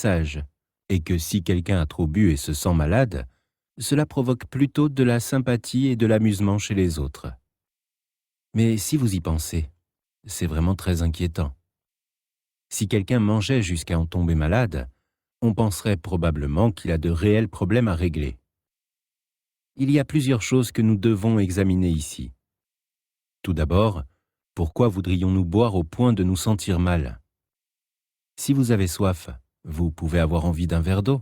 passage, et que si quelqu'un a trop bu et se sent malade, cela provoque plutôt de la sympathie et de l'amusement chez les autres. Mais si vous y pensez, c'est vraiment très inquiétant. Si quelqu'un mangeait jusqu'à en tomber malade, on penserait probablement qu'il a de réels problèmes à régler. Il y a plusieurs choses que nous devons examiner ici. Tout d'abord, pourquoi voudrions-nous boire au point de nous sentir mal? Si vous avez soif, vous pouvez avoir envie d'un verre d'eau.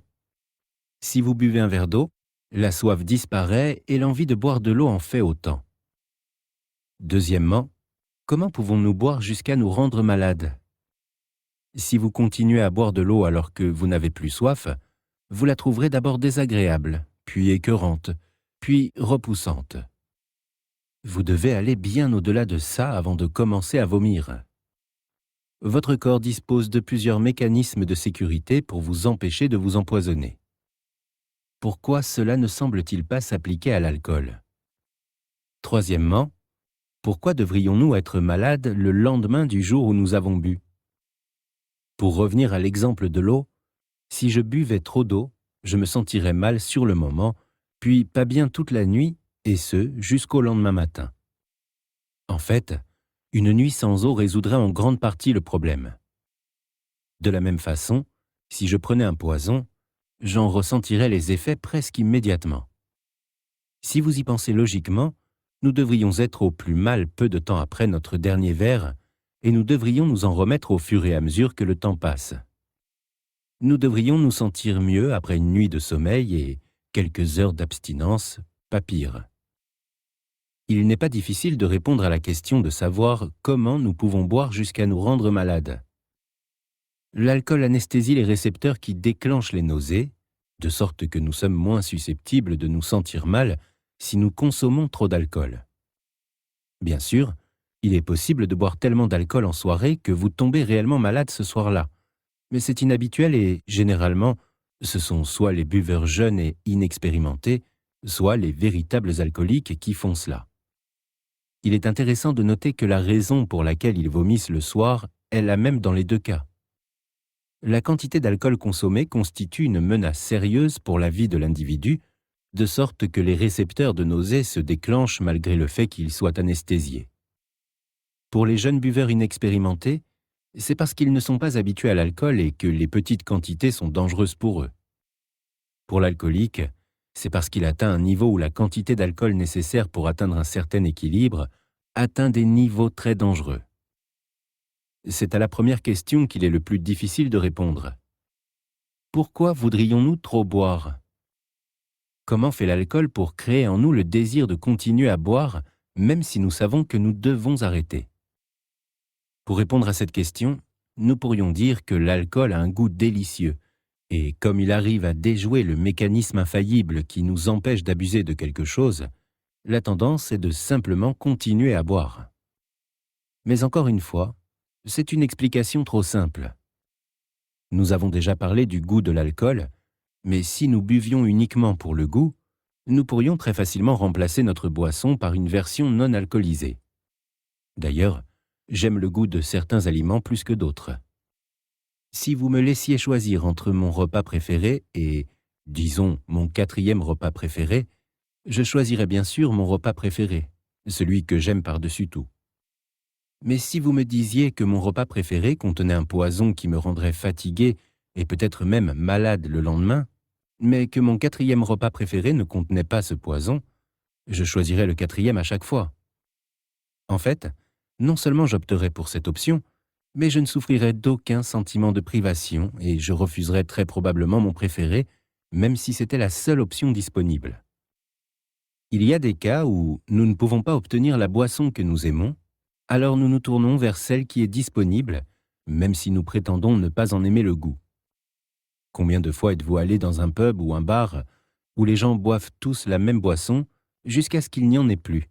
Si vous buvez un verre d'eau, la soif disparaît et l'envie de boire de l'eau en fait autant. Deuxièmement, comment pouvons-nous boire jusqu'à nous rendre malades? Si vous continuez à boire de l'eau alors que vous n'avez plus soif, vous la trouverez d'abord désagréable, puis écœurante, puis repoussante. Vous devez aller bien au-delà de ça avant de commencer à vomir. Votre corps dispose de plusieurs mécanismes de sécurité pour vous empêcher de vous empoisonner. Pourquoi cela ne semble-t-il pas s'appliquer à l'alcool? Troisièmement, pourquoi devrions-nous être malades le lendemain du jour où nous avons bu? Pour revenir à l'exemple de l'eau, si je buvais trop d'eau, je me sentirais mal sur le moment, puis pas bien toute la nuit, et ce, jusqu'au lendemain matin. En fait, une nuit sans eau résoudrait en grande partie le problème. De la même façon, si je prenais un poison, j'en ressentirais les effets presque immédiatement. Si vous y pensez logiquement, nous devrions être au plus mal peu de temps après notre dernier verre, et nous devrions nous en remettre au fur et à mesure que le temps passe. Nous devrions nous sentir mieux après une nuit de sommeil et quelques heures d'abstinence, pas pire. Il n'est pas difficile de répondre à la question de savoir comment nous pouvons boire jusqu'à nous rendre malades. L'alcool anesthésie les récepteurs qui déclenchent les nausées, de sorte que nous sommes moins susceptibles de nous sentir mal si nous consommons trop d'alcool. Bien sûr, il est possible de boire tellement d'alcool en soirée que vous tombez réellement malade ce soir-là, mais c'est inhabituel et, généralement, ce sont soit les buveurs jeunes et inexpérimentés, soit les véritables alcooliques qui font cela. Il est intéressant de noter que la raison pour laquelle ils vomissent le soir est la même dans les deux cas. La quantité d'alcool consommée constitue une menace sérieuse pour la vie de l'individu, de sorte que les récepteurs de nausées se déclenchent malgré le fait qu'ils soient anesthésiés. Pour les jeunes buveurs inexpérimentés, c'est parce qu'ils ne sont pas habitués à l'alcool et que les petites quantités sont dangereuses pour eux. Pour l'alcoolique, c'est parce qu'il atteint un niveau où la quantité d'alcool nécessaire pour atteindre un certain équilibre atteint des niveaux très dangereux. C'est à la première question qu'il est le plus difficile de répondre. Pourquoi voudrions-nous trop boire? Comment fait l'alcool pour créer en nous le désir de continuer à boire, même si nous savons que nous devons arrêter? Pour répondre à cette question, nous pourrions dire que l'alcool a un goût délicieux, et comme il arrive à déjouer le mécanisme infaillible qui nous empêche d'abuser de quelque chose, la tendance est de simplement continuer à boire. Mais encore une fois, c'est une explication trop simple. Nous avons déjà parlé du goût de l'alcool, mais si nous buvions uniquement pour le goût, nous pourrions très facilement remplacer notre boisson par une version non alcoolisée. D'ailleurs, j'aime le goût de certains aliments plus que d'autres. Si vous me laissiez choisir entre mon repas préféré et, disons, mon 4e repas préféré, je choisirais bien sûr mon repas préféré, celui que j'aime par-dessus tout. Mais si vous me disiez que mon repas préféré contenait un poison qui me rendrait fatigué et peut-être même malade le lendemain, mais que mon 4e repas préféré ne contenait pas ce poison, je choisirais le 4e à chaque fois. En fait, non seulement j'opterais pour cette option, mais je ne souffrirais d'aucun sentiment de privation et je refuserais très probablement mon préféré, même si c'était la seule option disponible. Il y a des cas où nous ne pouvons pas obtenir la boisson que nous aimons, alors nous nous tournons vers celle qui est disponible, même si nous prétendons ne pas en aimer le goût. Combien de fois êtes-vous allé dans un pub ou un bar où les gens boivent tous la même boisson jusqu'à ce qu'il n'y en ait plus?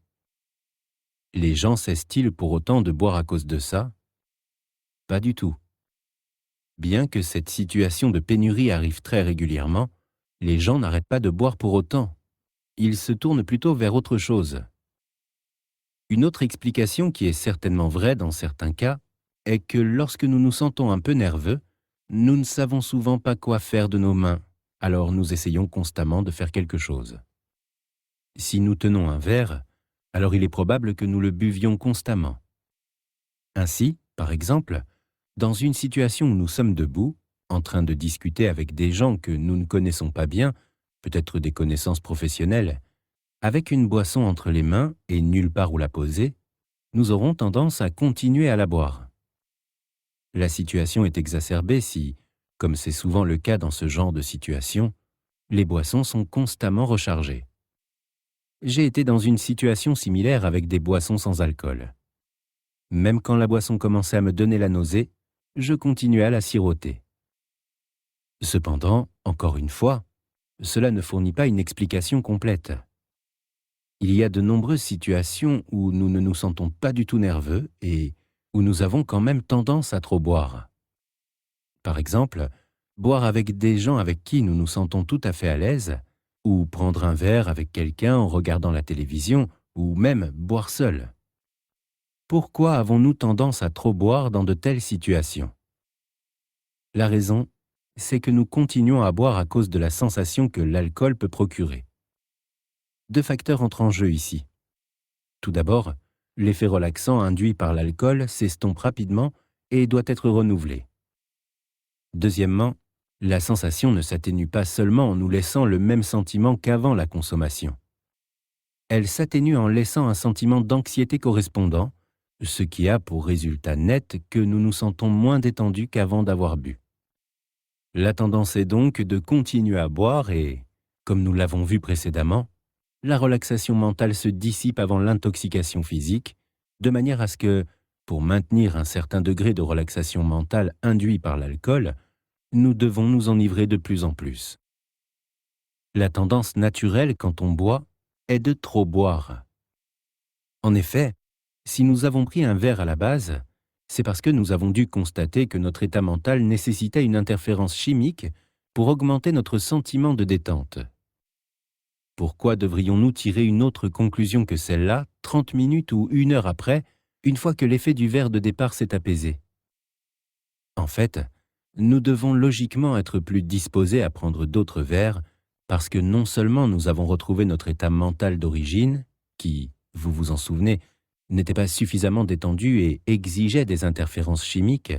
Les gens cessent-ils pour autant de boire à cause de ça? Pas du tout. Bien que cette situation de pénurie arrive très régulièrement, les gens n'arrêtent pas de boire pour autant. Ils se tournent plutôt vers autre chose. Une autre explication qui est certainement vraie dans certains cas est que lorsque nous nous sentons un peu nerveux, Nous ne savons souvent pas quoi faire de nos mains, alors nous essayons constamment de faire quelque chose. Si nous tenons un verre, alors il est probable que nous le buvions constamment. Ainsi, par exemple, dans une situation où nous sommes debout, en train de discuter avec des gens que nous ne connaissons pas bien, peut-être des connaissances professionnelles, avec une boisson entre les mains et nulle part où la poser, nous aurons tendance à continuer à la boire. La situation est exacerbée si, comme c'est souvent le cas dans ce genre de situation, les boissons sont constamment rechargées. J'ai été dans une situation similaire avec des boissons sans alcool. Même quand la boisson commençait à me donner la nausée, je continuais à la siroter. Cependant, encore une fois, cela ne fournit pas une explication complète. Il y a de nombreuses situations où nous ne nous sentons pas du tout nerveux et où nous avons quand même tendance à trop boire. Par exemple, boire avec des gens avec qui nous nous sentons tout à fait à l'aise, ou prendre un verre avec quelqu'un en regardant la télévision, ou même boire seul. Pourquoi avons-nous tendance à trop boire dans de telles situations? La raison, c'est que nous continuons à boire à cause de la sensation que l'alcool peut procurer. Deux facteurs entrent en jeu ici. Tout d'abord, l'effet relaxant induit par l'alcool s'estompe rapidement et doit être renouvelé. Deuxièmement, la sensation ne s'atténue pas seulement en nous laissant le même sentiment qu'avant la consommation. Elle s'atténue en laissant un sentiment d'anxiété correspondant, ce qui a pour résultat net que nous nous sentons moins détendus qu'avant d'avoir bu. La tendance est donc de continuer à boire et, comme nous l'avons vu précédemment, la relaxation mentale se dissipe avant l'intoxication physique, de manière à ce que, pour maintenir un certain degré de relaxation mentale induit par l'alcool, nous devons nous enivrer de plus en plus. La tendance naturelle quand on boit est de trop boire. En effet, si nous avons pris un verre à la base, c'est parce que nous avons dû constater que notre état mental nécessitait une interférence chimique pour augmenter notre sentiment de détente. Pourquoi devrions-nous tirer une autre conclusion que celle-là, 30 minutes ou 1 heure après, une fois que l'effet du verre de départ s'est apaisé? En fait, nous devons logiquement être plus disposés à prendre d'autres verres parce que non seulement nous avons retrouvé notre état mental d'origine, qui, vous vous en souvenez, n'était pas suffisamment détendu et exigeait des interférences chimiques,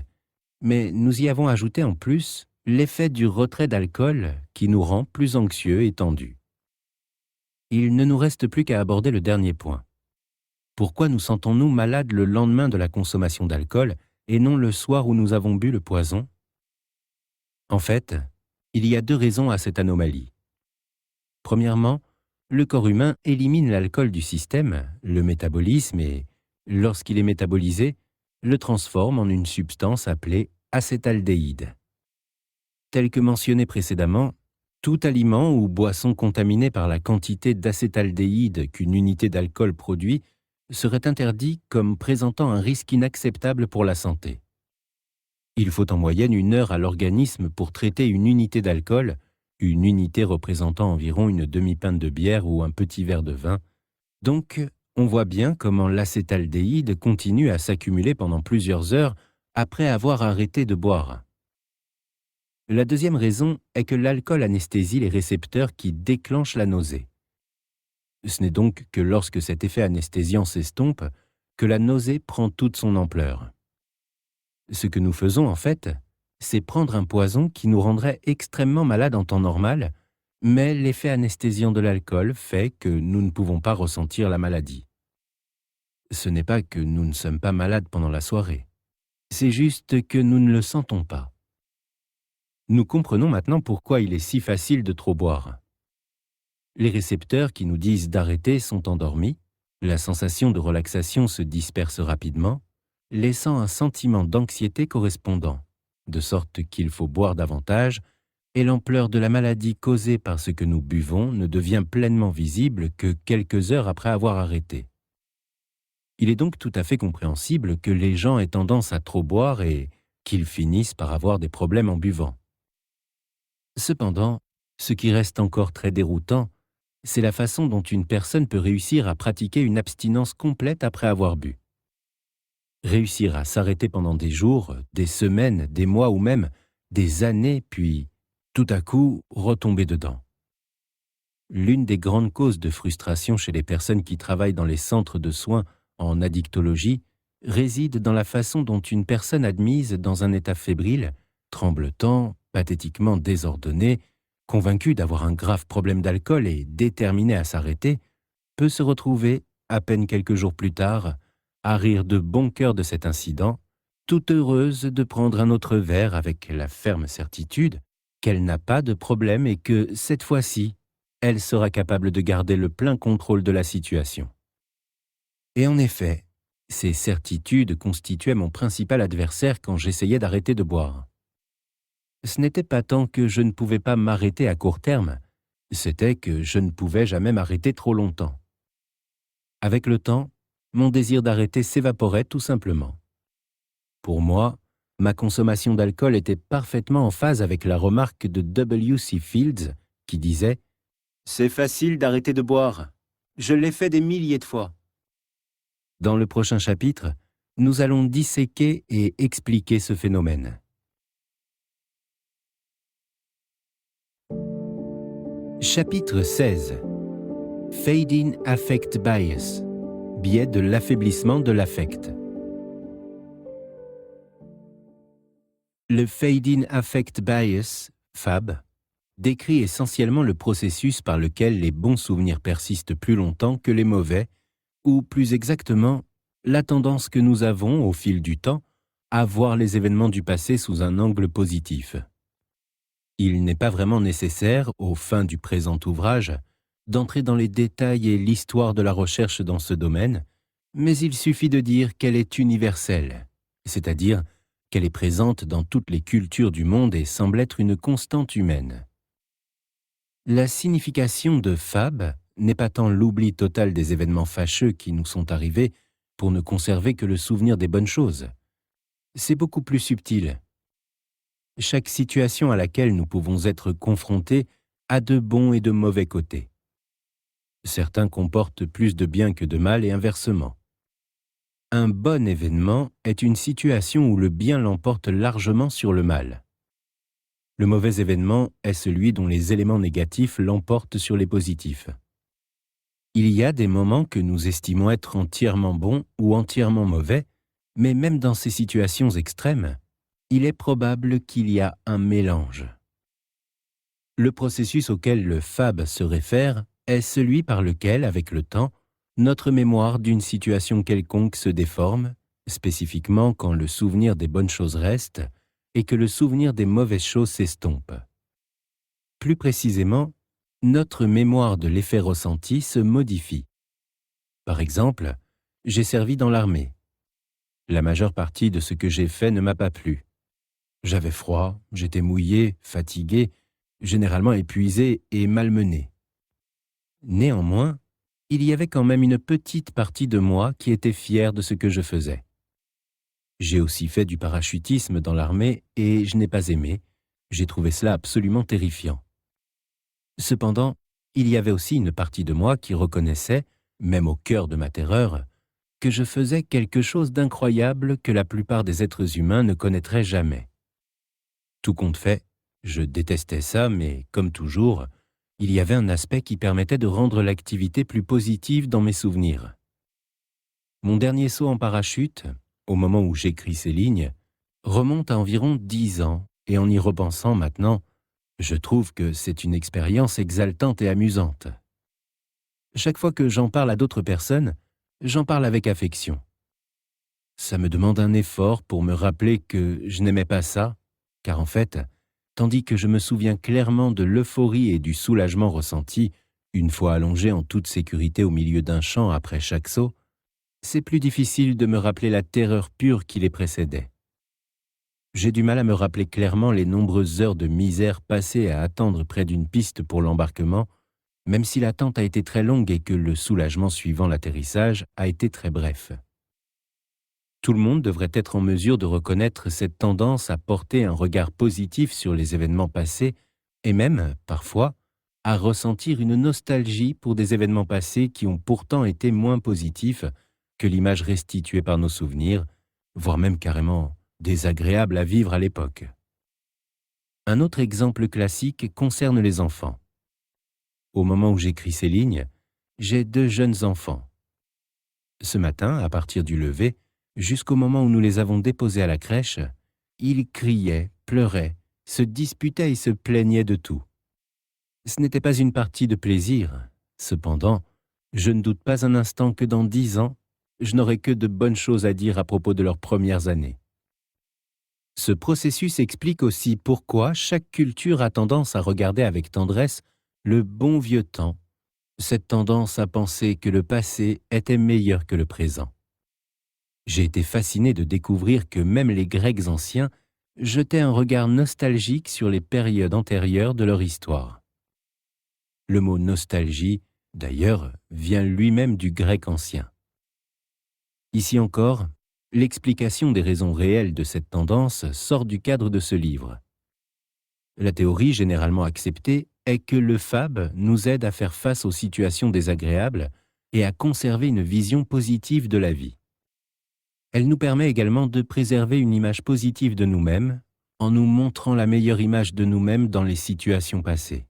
mais nous y avons ajouté en plus l'effet du retrait d'alcool qui nous rend plus anxieux et tendus. Il ne nous reste plus qu'à aborder le dernier point. Pourquoi nous sentons-nous malades le lendemain de la consommation d'alcool et non le soir où nous avons bu le poison? En fait, il y a deux raisons à cette anomalie. Premièrement, le corps humain élimine l'alcool du système, le métabolisme, et, lorsqu'il est métabolisé, le transforme en une substance appelée acétaldéhyde. Tel que mentionné précédemment, tout aliment ou boisson contaminé par la quantité d'acétaldéhyde qu'une unité d'alcool produit serait interdit comme présentant un risque inacceptable pour la santé. Il faut en moyenne 1 heure à l'organisme pour traiter une unité d'alcool, une unité représentant environ une demi-pinte de bière ou un petit verre de vin. Donc, on voit bien comment l'acétaldéhyde continue à s'accumuler pendant plusieurs heures après avoir arrêté de boire. La deuxième raison est que l'alcool anesthésie les récepteurs qui déclenchent la nausée. Ce n'est donc que lorsque cet effet anesthésiant s'estompe que la nausée prend toute son ampleur. Ce que nous faisons en fait, c'est prendre un poison qui nous rendrait extrêmement malades en temps normal, mais l'effet anesthésiant de l'alcool fait que nous ne pouvons pas ressentir la maladie. Ce n'est pas que nous ne sommes pas malades pendant la soirée, c'est juste que nous ne le sentons pas. Nous comprenons maintenant pourquoi il est si facile de trop boire. Les récepteurs qui nous disent d'arrêter sont endormis, la sensation de relaxation se disperse rapidement, laissant un sentiment d'anxiété correspondant, de sorte qu'il faut boire davantage, et l'ampleur de la maladie causée par ce que nous buvons ne devient pleinement visible que quelques heures après avoir arrêté. Il est donc tout à fait compréhensible que les gens aient tendance à trop boire et qu'ils finissent par avoir des problèmes en buvant. Cependant, ce qui reste encore très déroutant, c'est la façon dont une personne peut réussir à pratiquer une abstinence complète après avoir bu. Réussir à s'arrêter pendant des jours, des semaines, des mois ou même des années, puis, tout à coup, retomber dedans. L'une des grandes causes de frustration chez les personnes qui travaillent dans les centres de soins en addictologie réside dans la façon dont une personne admise dans un état fébrile, tremblotant, pathétiquement désordonné, convaincue d'avoir un grave problème d'alcool et déterminée à s'arrêter, peut se retrouver, à peine quelques jours plus tard, à rire de bon cœur de cet incident, toute heureuse de prendre un autre verre avec la ferme certitude qu'elle n'a pas de problème et que, cette fois-ci, elle sera capable de garder le plein contrôle de la situation. Et en effet, ces certitudes constituaient mon principal adversaire quand j'essayais d'arrêter de boire. Ce n'était pas tant que je ne pouvais pas m'arrêter à court terme, c'était que je ne pouvais jamais m'arrêter trop longtemps. Avec le temps, mon désir d'arrêter s'évaporait tout simplement. Pour moi, ma consommation d'alcool était parfaitement en phase avec la remarque de W.C. Fields qui disait « C'est facile d'arrêter de boire. Je l'ai fait des milliers de fois. » Dans le prochain chapitre, nous allons disséquer et expliquer ce phénomène. Chapitre 16. Fading Affect Bias, biais de l'affaiblissement de l'affect. Le Fading Affect Bias, FAB, décrit essentiellement le processus par lequel les bons souvenirs persistent plus longtemps que les mauvais, ou plus exactement, la tendance que nous avons, au fil du temps, à voir les événements du passé sous un angle positif. Il n'est pas vraiment nécessaire, aux fins du présent ouvrage, d'entrer dans les détails et l'histoire de la recherche dans ce domaine, mais il suffit de dire qu'elle est universelle, c'est-à-dire qu'elle est présente dans toutes les cultures du monde et semble être une constante humaine. La signification de FAB n'est pas tant l'oubli total des événements fâcheux qui nous sont arrivés pour ne conserver que le souvenir des bonnes choses. C'est beaucoup plus subtil. Chaque situation à laquelle nous pouvons être confrontés a de bons et de mauvais côtés. Certains comportent plus de bien que de mal et inversement. Un bon événement est une situation où le bien l'emporte largement sur le mal. Le mauvais événement est celui dont les éléments négatifs l'emportent sur les positifs. Il y a des moments que nous estimons être entièrement bons ou entièrement mauvais, mais même dans ces situations extrêmes, il est probable qu'il y a un mélange. Le processus auquel le FAB se réfère est celui par lequel, avec le temps, notre mémoire d'une situation quelconque se déforme, spécifiquement quand le souvenir des bonnes choses reste et que le souvenir des mauvaises choses s'estompe. Plus précisément, notre mémoire de l'effet ressenti se modifie. Par exemple, j'ai servi dans l'armée. La majeure partie de ce que j'ai fait ne m'a pas plu. J'avais froid, j'étais mouillé, fatigué, généralement épuisé et malmené. Néanmoins, il y avait quand même une petite partie de moi qui était fière de ce que je faisais. J'ai aussi fait du parachutisme dans l'armée et je n'ai pas aimé. J'ai trouvé cela absolument terrifiant. Cependant, il y avait aussi une partie de moi qui reconnaissait, même au cœur de ma terreur, que je faisais quelque chose d'incroyable que la plupart des êtres humains ne connaîtraient jamais. Tout compte fait, je détestais ça, mais comme toujours, il y avait un aspect qui permettait de rendre l'activité plus positive dans mes souvenirs. Mon dernier saut en parachute, au moment où j'écris ces lignes, remonte à environ 10 ans, et en y repensant maintenant, je trouve que c'est une expérience exaltante et amusante. Chaque fois que j'en parle à d'autres personnes, j'en parle avec affection. Ça me demande un effort pour me rappeler que je n'aimais pas ça, car en fait, tandis que je me souviens clairement de l'euphorie et du soulagement ressentis une fois allongé en toute sécurité au milieu d'un champ après chaque saut, c'est plus difficile de me rappeler la terreur pure qui les précédait. J'ai du mal à me rappeler clairement les nombreuses heures de misère passées à attendre près d'une piste pour l'embarquement, même si l'attente a été très longue et que le soulagement suivant l'atterrissage a été très bref. Tout le monde devrait être en mesure de reconnaître cette tendance à porter un regard positif sur les événements passés et même, parfois, à ressentir une nostalgie pour des événements passés qui ont pourtant été moins positifs que l'image restituée par nos souvenirs, voire même carrément désagréables à vivre à l'époque. Un autre exemple classique concerne les enfants. Au moment où j'écris ces lignes, j'ai 2 jeunes enfants. Ce matin, à partir du lever, jusqu'au moment où nous les avons déposés à la crèche, ils criaient, pleuraient, se disputaient et se plaignaient de tout. Ce n'était pas une partie de plaisir. Cependant, je ne doute pas un instant que dans 10 ans, je n'aurai que de bonnes choses à dire à propos de leurs premières années. Ce processus explique aussi pourquoi chaque culture a tendance à regarder avec tendresse le bon vieux temps, cette tendance à penser que le passé était meilleur que le présent. J'ai été fasciné de découvrir que même les Grecs anciens jetaient un regard nostalgique sur les périodes antérieures de leur histoire. Le mot nostalgie, d'ailleurs, vient lui-même du grec ancien. Ici encore, l'explication des raisons réelles de cette tendance sort du cadre de ce livre. La théorie généralement acceptée est que le fab nous aide à faire face aux situations désagréables et à conserver une vision positive de la vie. Elle nous permet également de préserver une image positive de nous-mêmes en nous montrant la meilleure image de nous-mêmes dans les situations passées.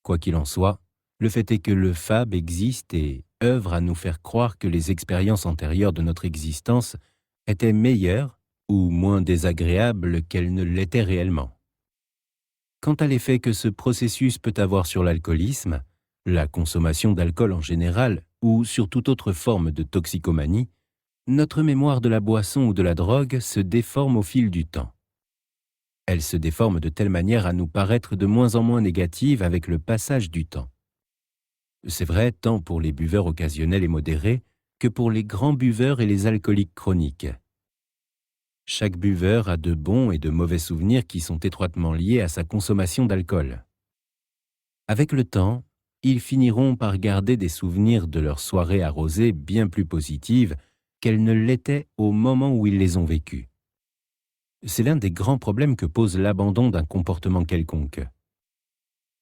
Quoi qu'il en soit, le fait est que le fab existe et œuvre à nous faire croire que les expériences antérieures de notre existence étaient meilleures ou moins désagréables qu'elles ne l'étaient réellement. Quant à l'effet que ce processus peut avoir sur l'alcoolisme, la consommation d'alcool en général ou sur toute autre forme de toxicomanie, notre mémoire de la boisson ou de la drogue se déforme au fil du temps. Elle se déforme de telle manière à nous paraître de moins en moins négative avec le passage du temps. C'est vrai tant pour les buveurs occasionnels et modérés que pour les grands buveurs et les alcooliques chroniques. Chaque buveur a de bons et de mauvais souvenirs qui sont étroitement liés à sa consommation d'alcool. Avec le temps, ils finiront par garder des souvenirs de leurs soirées arrosées bien plus positives qu'elles ne l'étaient au moment où ils les ont vécues. C'est l'un des grands problèmes que pose l'abandon d'un comportement quelconque.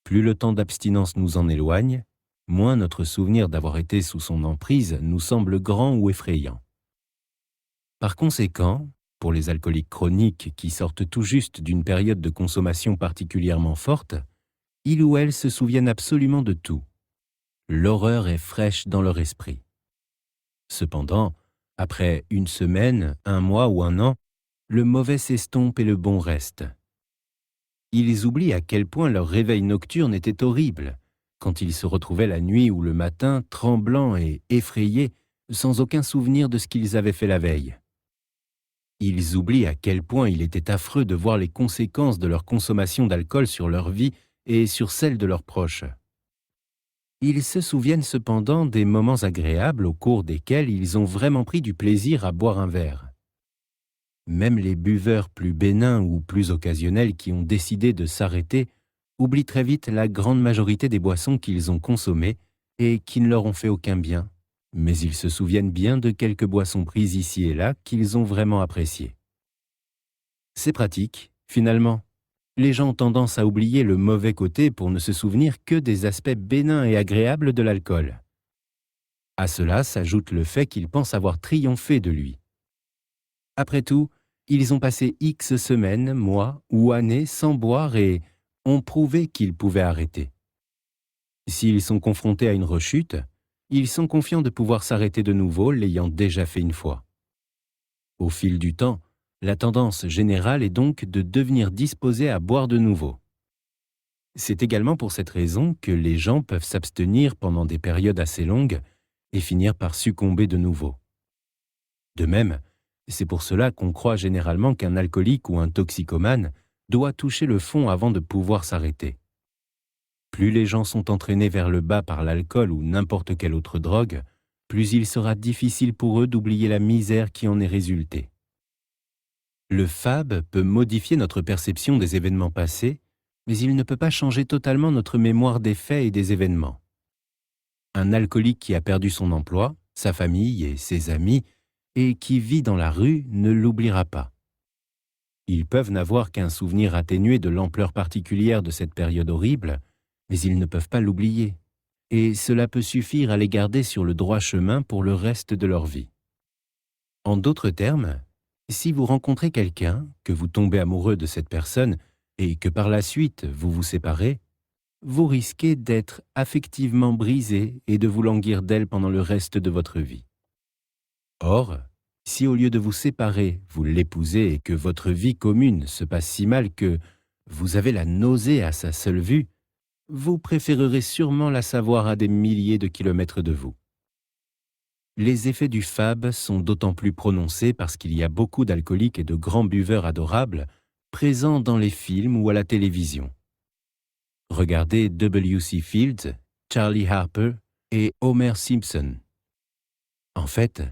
Plus le temps d'abstinence nous en éloigne, moins notre souvenir d'avoir été sous son emprise nous semble grand ou effrayant. Par conséquent, pour les alcooliques chroniques qui sortent tout juste d'une période de consommation particulièrement forte, ils ou elles se souviennent absolument de tout. L'horreur est fraîche dans leur esprit. Cependant, après une semaine, un mois ou un an, le mauvais s'estompe et le bon reste. Ils oublient à quel point leur réveil nocturne était horrible, quand ils se retrouvaient la nuit ou le matin tremblants et effrayés, sans aucun souvenir de ce qu'ils avaient fait la veille. Ils oublient à quel point il était affreux de voir les conséquences de leur consommation d'alcool sur leur vie et sur celle de leurs proches. Ils se souviennent cependant des moments agréables au cours desquels ils ont vraiment pris du plaisir à boire un verre. Même les buveurs plus bénins ou plus occasionnels qui ont décidé de s'arrêter oublient très vite la grande majorité des boissons qu'ils ont consommées et qui ne leur ont fait aucun bien, mais ils se souviennent bien de quelques boissons prises ici et là qu'ils ont vraiment appréciées. C'est pratique, finalement. Les gens ont tendance à oublier le mauvais côté pour ne se souvenir que des aspects bénins et agréables de l'alcool. À cela s'ajoute le fait qu'ils pensent avoir triomphé de lui. Après tout, ils ont passé X semaines, mois ou années sans boire et ont prouvé qu'ils pouvaient arrêter. S'ils sont confrontés à une rechute, ils sont confiants de pouvoir s'arrêter de nouveau, l'ayant déjà fait une fois. Au fil du temps, la tendance générale est donc de devenir disposés à boire de nouveau. C'est également pour cette raison que les gens peuvent s'abstenir pendant des périodes assez longues et finir par succomber de nouveau. De même, c'est pour cela qu'on croit généralement qu'un alcoolique ou un toxicomane doit toucher le fond avant de pouvoir s'arrêter. Plus les gens sont entraînés vers le bas par l'alcool ou n'importe quelle autre drogue, plus il sera difficile pour eux d'oublier la misère qui en est résultée. Le fab peut modifier notre perception des événements passés, mais il ne peut pas changer totalement notre mémoire des faits et des événements. Un alcoolique qui a perdu son emploi, sa famille et ses amis, et qui vit dans la rue ne l'oubliera pas. Ils peuvent n'avoir qu'un souvenir atténué de l'ampleur particulière de cette période horrible, mais ils ne peuvent pas l'oublier, et cela peut suffire à les garder sur le droit chemin pour le reste de leur vie. En d'autres termes, si vous rencontrez quelqu'un, que vous tombez amoureux de cette personne, et que par la suite vous vous séparez, vous risquez d'être affectivement brisé et de vous languir d'elle pendant le reste de votre vie. Or, si au lieu de vous séparer, vous l'épousez et que votre vie commune se passe si mal que vous avez la nausée à sa seule vue, vous préférerez sûrement la savoir à des milliers de kilomètres de vous. Les effets du FAB sont d'autant plus prononcés parce qu'il y a beaucoup d'alcooliques et de grands buveurs adorables présents dans les films ou à la télévision. Regardez W.C. Fields, Charlie Harper et Homer Simpson. En fait,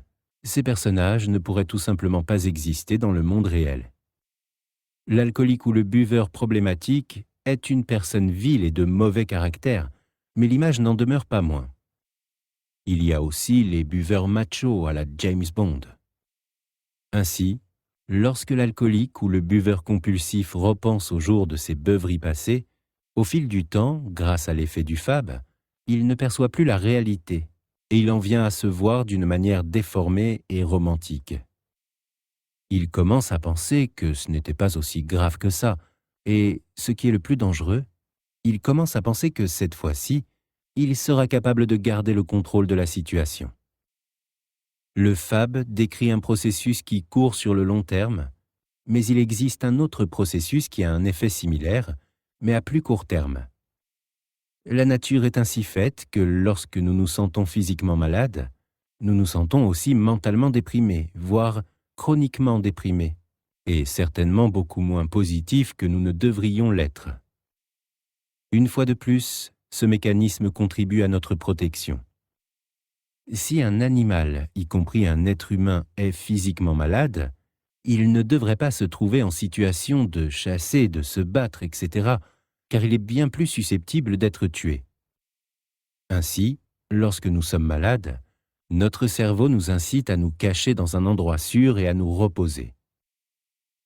ces personnages ne pourraient tout simplement pas exister dans le monde réel. L'alcoolique ou le buveur problématique est une personne vile et de mauvais caractère, mais l'image n'en demeure pas moins. Il y a aussi les buveurs machos à la James Bond. Ainsi, lorsque l'alcoolique ou le buveur compulsif repense au jour de ses beuveries passées, au fil du temps, grâce à l'effet du FAB, il ne perçoit plus la réalité et il en vient à se voir d'une manière déformée et romantique. Il commence à penser que ce n'était pas aussi grave que ça, et, ce qui est le plus dangereux, il commence à penser que cette fois-ci, il sera capable de garder le contrôle de la situation. Le FAB décrit un processus qui court sur le long terme, mais il existe un autre processus qui a un effet similaire, mais à plus court terme. La nature est ainsi faite que lorsque nous nous sentons physiquement malades, nous nous sentons aussi mentalement déprimés, voire chroniquement déprimés, et certainement beaucoup moins positifs que nous ne devrions l'être. Une fois de plus, ce mécanisme contribue à notre protection. Si un animal, y compris un être humain, est physiquement malade, il ne devrait pas se trouver en situation de chasser, de se battre, etc., car il est bien plus susceptible d'être tué. Ainsi, lorsque nous sommes malades, notre cerveau nous incite à nous cacher dans un endroit sûr et à nous reposer.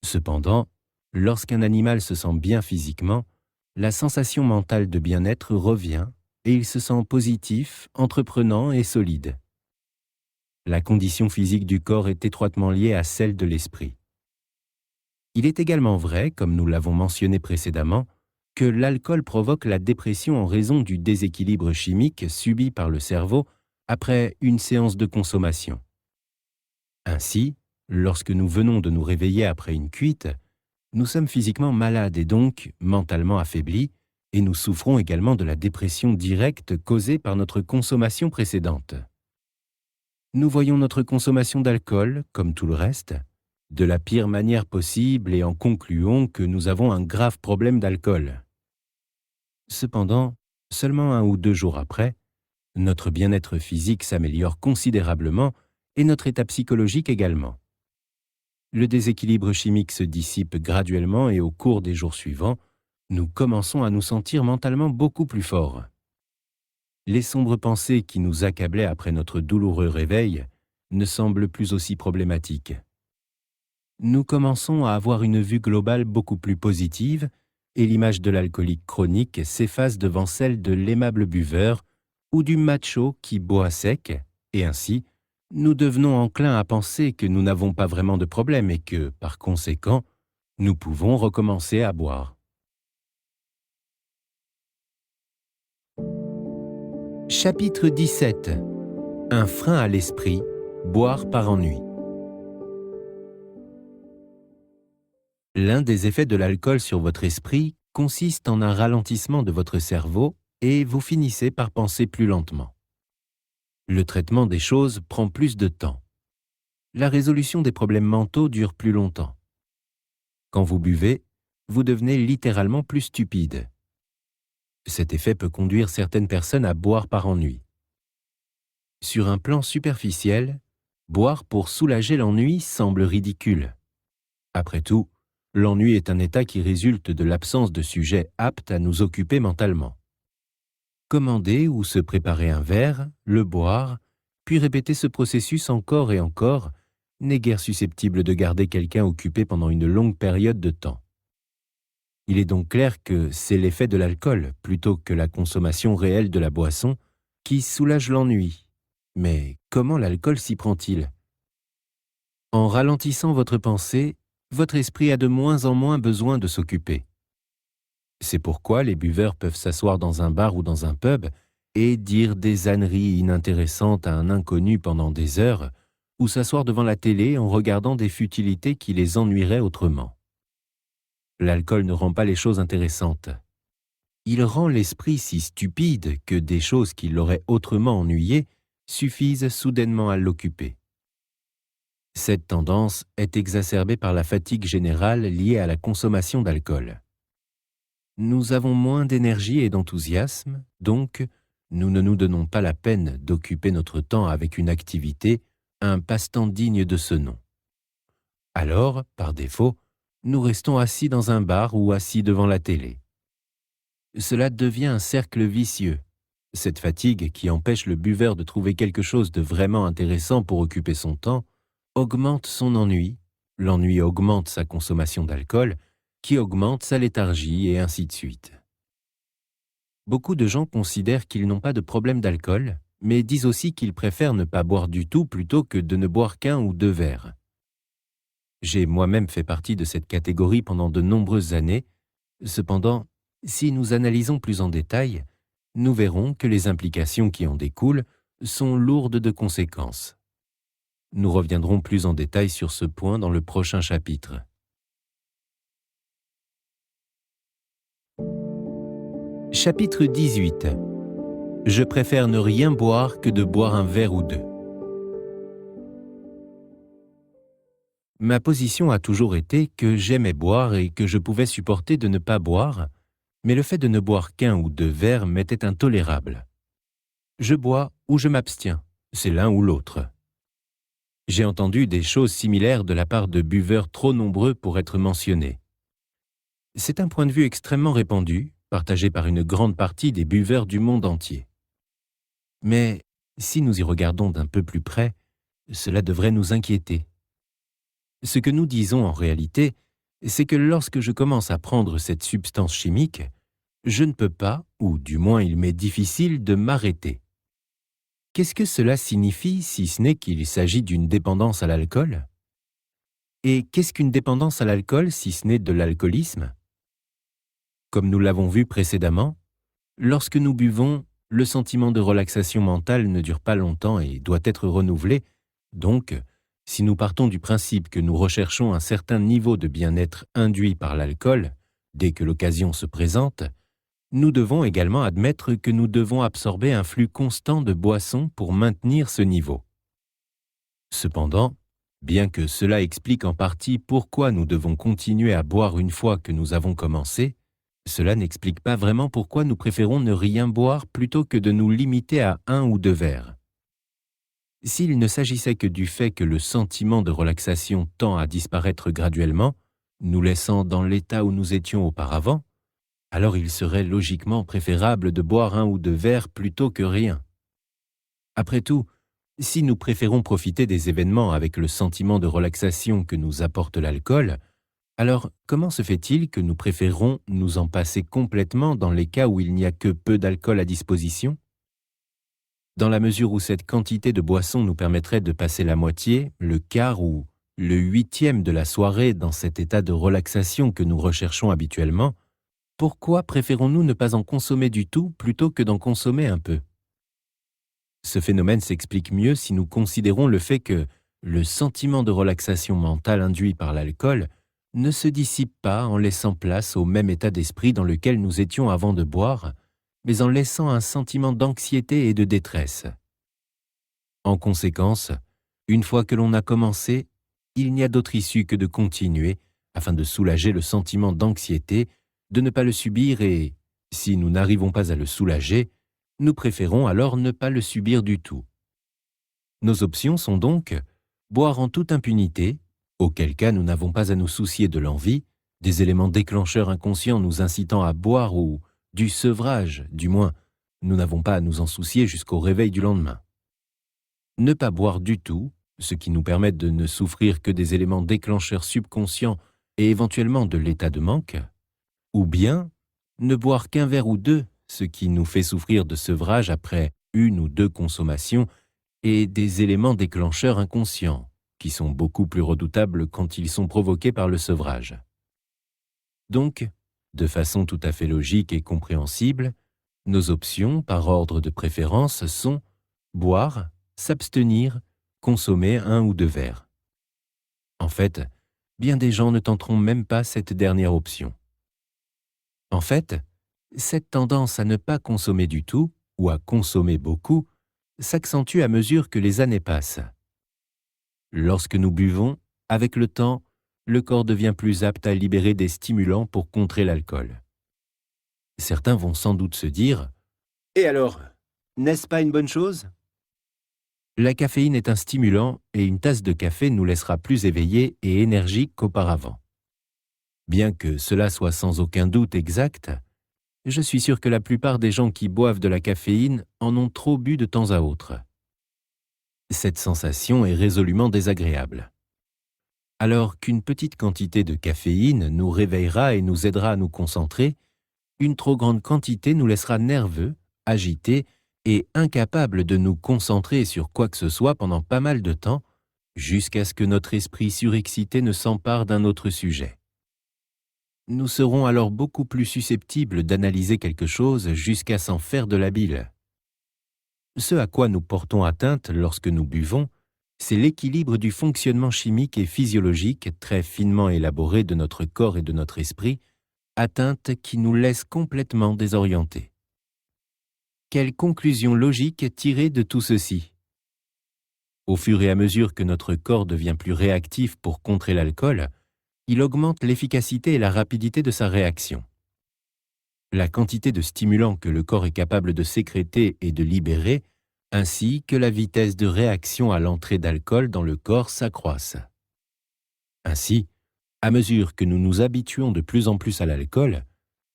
Cependant, lorsqu'un animal se sent bien physiquement, la sensation mentale de bien-être revient et il se sent positif, entreprenant et solide. La condition physique du corps est étroitement liée à celle de l'esprit. Il est également vrai, comme nous l'avons mentionné précédemment, que l'alcool provoque la dépression en raison du déséquilibre chimique subi par le cerveau après une séance de consommation. Ainsi, lorsque nous venons de nous réveiller après une cuite, nous sommes physiquement malades et donc mentalement affaiblis, et nous souffrons également de la dépression directe causée par notre consommation précédente. Nous voyons notre consommation d'alcool, comme tout le reste, de la pire manière possible et en concluons que nous avons un grave problème d'alcool. Cependant, seulement 1 ou 2 jours après, notre bien-être physique s'améliore considérablement et notre état psychologique également. Le déséquilibre chimique se dissipe graduellement et au cours des jours suivants, nous commençons à nous sentir mentalement beaucoup plus forts. Les sombres pensées qui nous accablaient après notre douloureux réveil ne semblent plus aussi problématiques. Nous commençons à avoir une vue globale beaucoup plus positive et l'image de l'alcoolique chronique s'efface devant celle de l'aimable buveur ou du macho qui boit sec, et ainsi, nous devenons enclins à penser que nous n'avons pas vraiment de problème et que, par conséquent, nous pouvons recommencer à boire. Chapitre 17. Un frein à l'esprit, boire par ennui. L'un des effets de l'alcool sur votre esprit consiste en un ralentissement de votre cerveau et vous finissez par penser plus lentement. Le traitement des choses prend plus de temps. La résolution des problèmes mentaux dure plus longtemps. Quand vous buvez, vous devenez littéralement plus stupide. Cet effet peut conduire certaines personnes à boire par ennui. Sur un plan superficiel, boire pour soulager l'ennui semble ridicule. Après tout, l'ennui est un état qui résulte de l'absence de sujets aptes à nous occuper mentalement. Commander ou se préparer un verre, le boire, puis répéter ce processus encore et encore, n'est guère susceptible de garder quelqu'un occupé pendant une longue période de temps. Il est donc clair que c'est l'effet de l'alcool, plutôt que la consommation réelle de la boisson, qui soulage l'ennui. Mais comment l'alcool s'y prend-il? En ralentissant votre pensée, votre esprit a de moins en moins besoin de s'occuper. C'est pourquoi les buveurs peuvent s'asseoir dans un bar ou dans un pub et dire des âneries inintéressantes à un inconnu pendant des heures, ou s'asseoir devant la télé en regardant des futilités qui les ennuieraient autrement. L'alcool ne rend pas les choses intéressantes. Il rend l'esprit si stupide que des choses qui l'auraient autrement ennuyé suffisent soudainement à l'occuper. Cette tendance est exacerbée par la fatigue générale liée à la consommation d'alcool. Nous avons moins d'énergie et d'enthousiasme, donc nous ne nous donnons pas la peine d'occuper notre temps avec une activité, un passe-temps digne de ce nom. Alors, par défaut, nous restons assis dans un bar ou assis devant la télé. Cela devient un cercle vicieux. Cette fatigue qui empêche le buveur de trouver quelque chose de vraiment intéressant pour occuper son temps augmente son ennui, l'ennui augmente sa consommation d'alcool, qui augmente sa léthargie et ainsi de suite. Beaucoup de gens considèrent qu'ils n'ont pas de problème d'alcool, mais disent aussi qu'ils préfèrent ne pas boire du tout plutôt que de ne boire qu'un ou deux verres. J'ai moi-même fait partie de cette catégorie pendant de nombreuses années. Cependant, si nous analysons plus en détail, nous verrons que les implications qui en découlent sont lourdes de conséquences. Nous reviendrons plus en détail sur ce point dans le prochain chapitre. Chapitre 18. Je préfère ne rien boire que de boire un verre ou deux. Ma position a toujours été que j'aimais boire et que je pouvais supporter de ne pas boire, mais le fait de ne boire qu'un ou deux verres m'était intolérable. Je bois ou je m'abstiens, c'est l'un ou l'autre. J'ai entendu des choses similaires de la part de buveurs trop nombreux pour être mentionnés. C'est un point de vue extrêmement répandu, partagé par une grande partie des buveurs du monde entier. Mais si nous y regardons d'un peu plus près, cela devrait nous inquiéter. Ce que nous disons en réalité, c'est que lorsque je commence à prendre cette substance chimique, je ne peux pas, ou du moins il m'est difficile de m'arrêter. Qu'est-ce que cela signifie si ce n'est qu'il s'agit d'une dépendance à l'alcool? Et qu'est-ce qu'une dépendance à l'alcool si ce n'est de l'alcoolisme? Comme nous l'avons vu précédemment, lorsque nous buvons, le sentiment de relaxation mentale ne dure pas longtemps et doit être renouvelé, donc, si nous partons du principe que nous recherchons un certain niveau de bien-être induit par l'alcool, dès que l'occasion se présente, nous devons également admettre que nous devons absorber un flux constant de boissons pour maintenir ce niveau. Cependant, bien que cela explique en partie pourquoi nous devons continuer à boire une fois que nous avons commencé, cela n'explique pas vraiment pourquoi nous préférons ne rien boire plutôt que de nous limiter à un ou deux verres. S'il ne s'agissait que du fait que le sentiment de relaxation tend à disparaître graduellement, nous laissant dans l'état où nous étions auparavant, alors il serait logiquement préférable de boire un ou deux verres plutôt que rien. Après tout, si nous préférons profiter des événements avec le sentiment de relaxation que nous apporte l'alcool, alors comment se fait-il que nous préférons nous en passer complètement dans les cas où il n'y a que peu d'alcool à disposition? Dans la mesure où cette quantité de boisson nous permettrait de passer la moitié, le quart ou le huitième de la soirée dans cet état de relaxation que nous recherchons habituellement, pourquoi préférons-nous ne pas en consommer du tout plutôt que d'en consommer un peu? Ce phénomène s'explique mieux si nous considérons le fait que le sentiment de relaxation mentale induit par l'alcool ne se dissipe pas en laissant place au même état d'esprit dans lequel nous étions avant de boire, mais en laissant un sentiment d'anxiété et de détresse. En conséquence, une fois que l'on a commencé, il n'y a d'autre issue que de continuer afin de soulager le sentiment d'anxiété, de ne pas le subir et, si nous n'arrivons pas à le soulager, nous préférons alors ne pas le subir du tout. Nos options sont donc boire en toute impunité, auquel cas nous n'avons pas à nous soucier de l'envie, des éléments déclencheurs inconscients nous incitant à boire ou du sevrage, du moins, nous n'avons pas à nous en soucier jusqu'au réveil du lendemain. Ne pas boire du tout, ce qui nous permet de ne souffrir que des éléments déclencheurs subconscients et éventuellement de l'état de manque, ou bien ne boire qu'un verre ou deux, ce qui nous fait souffrir de sevrage après une ou deux consommations et des éléments déclencheurs inconscients, qui sont beaucoup plus redoutables quand ils sont provoqués par le sevrage. Donc, De façon tout à fait logique et compréhensible, nos options, par ordre de préférence, sont boire, s'abstenir, consommer 1 ou 2 verres. En fait, bien des gens ne tenteront même pas cette dernière option. En fait, cette tendance à ne pas consommer du tout, ou à consommer beaucoup, s'accentue à mesure que les années passent. Lorsque nous buvons, avec le temps, le corps devient plus apte à libérer des stimulants pour contrer l'alcool. Certains vont sans doute se dire « Et alors, n'est-ce pas une bonne chose ?» La caféine est un stimulant et une tasse de café nous laissera plus éveillés et énergiques qu'auparavant. Bien que cela soit sans aucun doute exact, je suis sûr que la plupart des gens qui boivent de la caféine en ont trop bu de temps à autre. Cette sensation est résolument désagréable. Alors qu'une petite quantité de caféine nous réveillera et nous aidera à nous concentrer, une trop grande quantité nous laissera nerveux, agités et incapables de nous concentrer sur quoi que ce soit pendant pas mal de temps, jusqu'à ce que notre esprit surexcité ne s'empare d'un autre sujet. Nous serons alors beaucoup plus susceptibles d'analyser quelque chose jusqu'à s'en faire de la bile. Ce à quoi nous portons atteinte lorsque nous buvons, c'est l'équilibre du fonctionnement chimique et physiologique très finement élaboré de notre corps et de notre esprit, atteinte qui nous laisse complètement désorientés. Quelle conclusion logique tirer de tout ceci? Au fur et à mesure que notre corps devient plus réactif pour contrer l'alcool, il augmente l'efficacité et la rapidité de sa réaction. La quantité de stimulants que le corps est capable de sécréter et de libérer, ainsi que la vitesse de réaction à l'entrée d'alcool dans le corps s'accroissent. Ainsi, à mesure que nous nous habituons de plus en plus à l'alcool,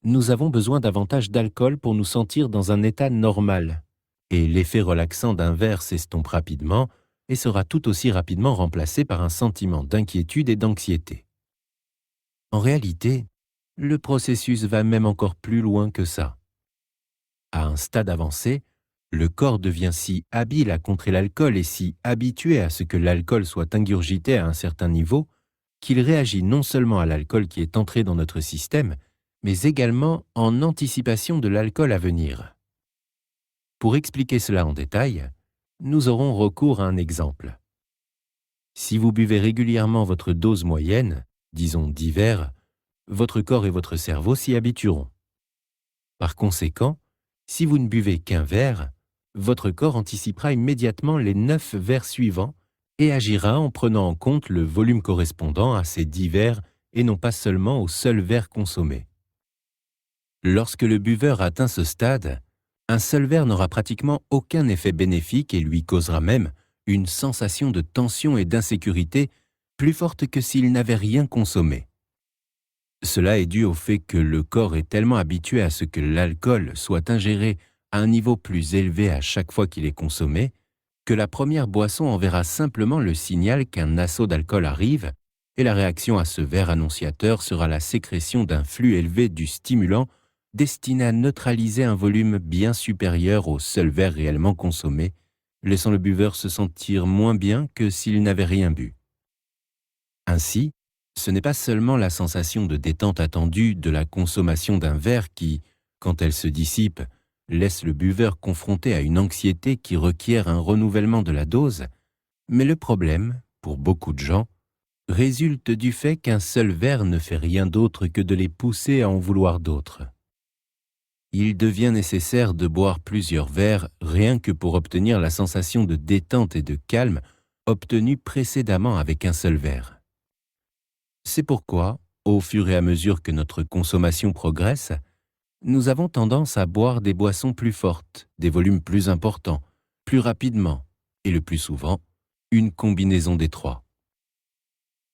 nous avons besoin davantage d'alcool pour nous sentir dans un état normal, et l'effet relaxant d'un verre s'estompe rapidement et sera tout aussi rapidement remplacé par un sentiment d'inquiétude et d'anxiété. En réalité, le processus va même encore plus loin que ça. À un stade avancé, le corps devient si habile à contrer l'alcool et si habitué à ce que l'alcool soit ingurgité à un certain niveau qu'il réagit non seulement à l'alcool qui est entré dans notre système, mais également en anticipation de l'alcool à venir. Pour expliquer cela en détail, nous aurons recours à un exemple. Si vous buvez régulièrement votre dose moyenne, disons 10 verres, votre corps et votre cerveau s'y habitueront. Par conséquent, si vous ne buvez qu'un verre, votre corps anticipera immédiatement les 9 verres suivants et agira en prenant en compte le volume correspondant à ces 10 verres et non pas seulement au seul verre consommé. Lorsque le buveur atteint ce stade, un seul verre n'aura pratiquement aucun effet bénéfique et lui causera même une sensation de tension et d'insécurité plus forte que s'il n'avait rien consommé. Cela est dû au fait que le corps est tellement habitué à ce que l'alcool soit ingéré à un niveau plus élevé à chaque fois qu'il est consommé, que la première boisson enverra simplement le signal qu'un assaut d'alcool arrive, et la réaction à ce verre annonciateur sera la sécrétion d'un flux élevé du stimulant destiné à neutraliser un volume bien supérieur au seul verre réellement consommé, laissant le buveur se sentir moins bien que s'il n'avait rien bu. Ainsi, ce n'est pas seulement la sensation de détente attendue de la consommation d'un verre qui, quand elle se dissipe, laisse le buveur confronté à une anxiété qui requiert un renouvellement de la dose, mais le problème, pour beaucoup de gens, résulte du fait qu'un seul verre ne fait rien d'autre que de les pousser à en vouloir d'autres. Il devient nécessaire de boire plusieurs verres rien que pour obtenir la sensation de détente et de calme obtenue précédemment avec un seul verre. C'est pourquoi, au fur et à mesure que notre consommation progresse, nous avons tendance à boire des boissons plus fortes, des volumes plus importants, plus rapidement, et le plus souvent, une combinaison des trois.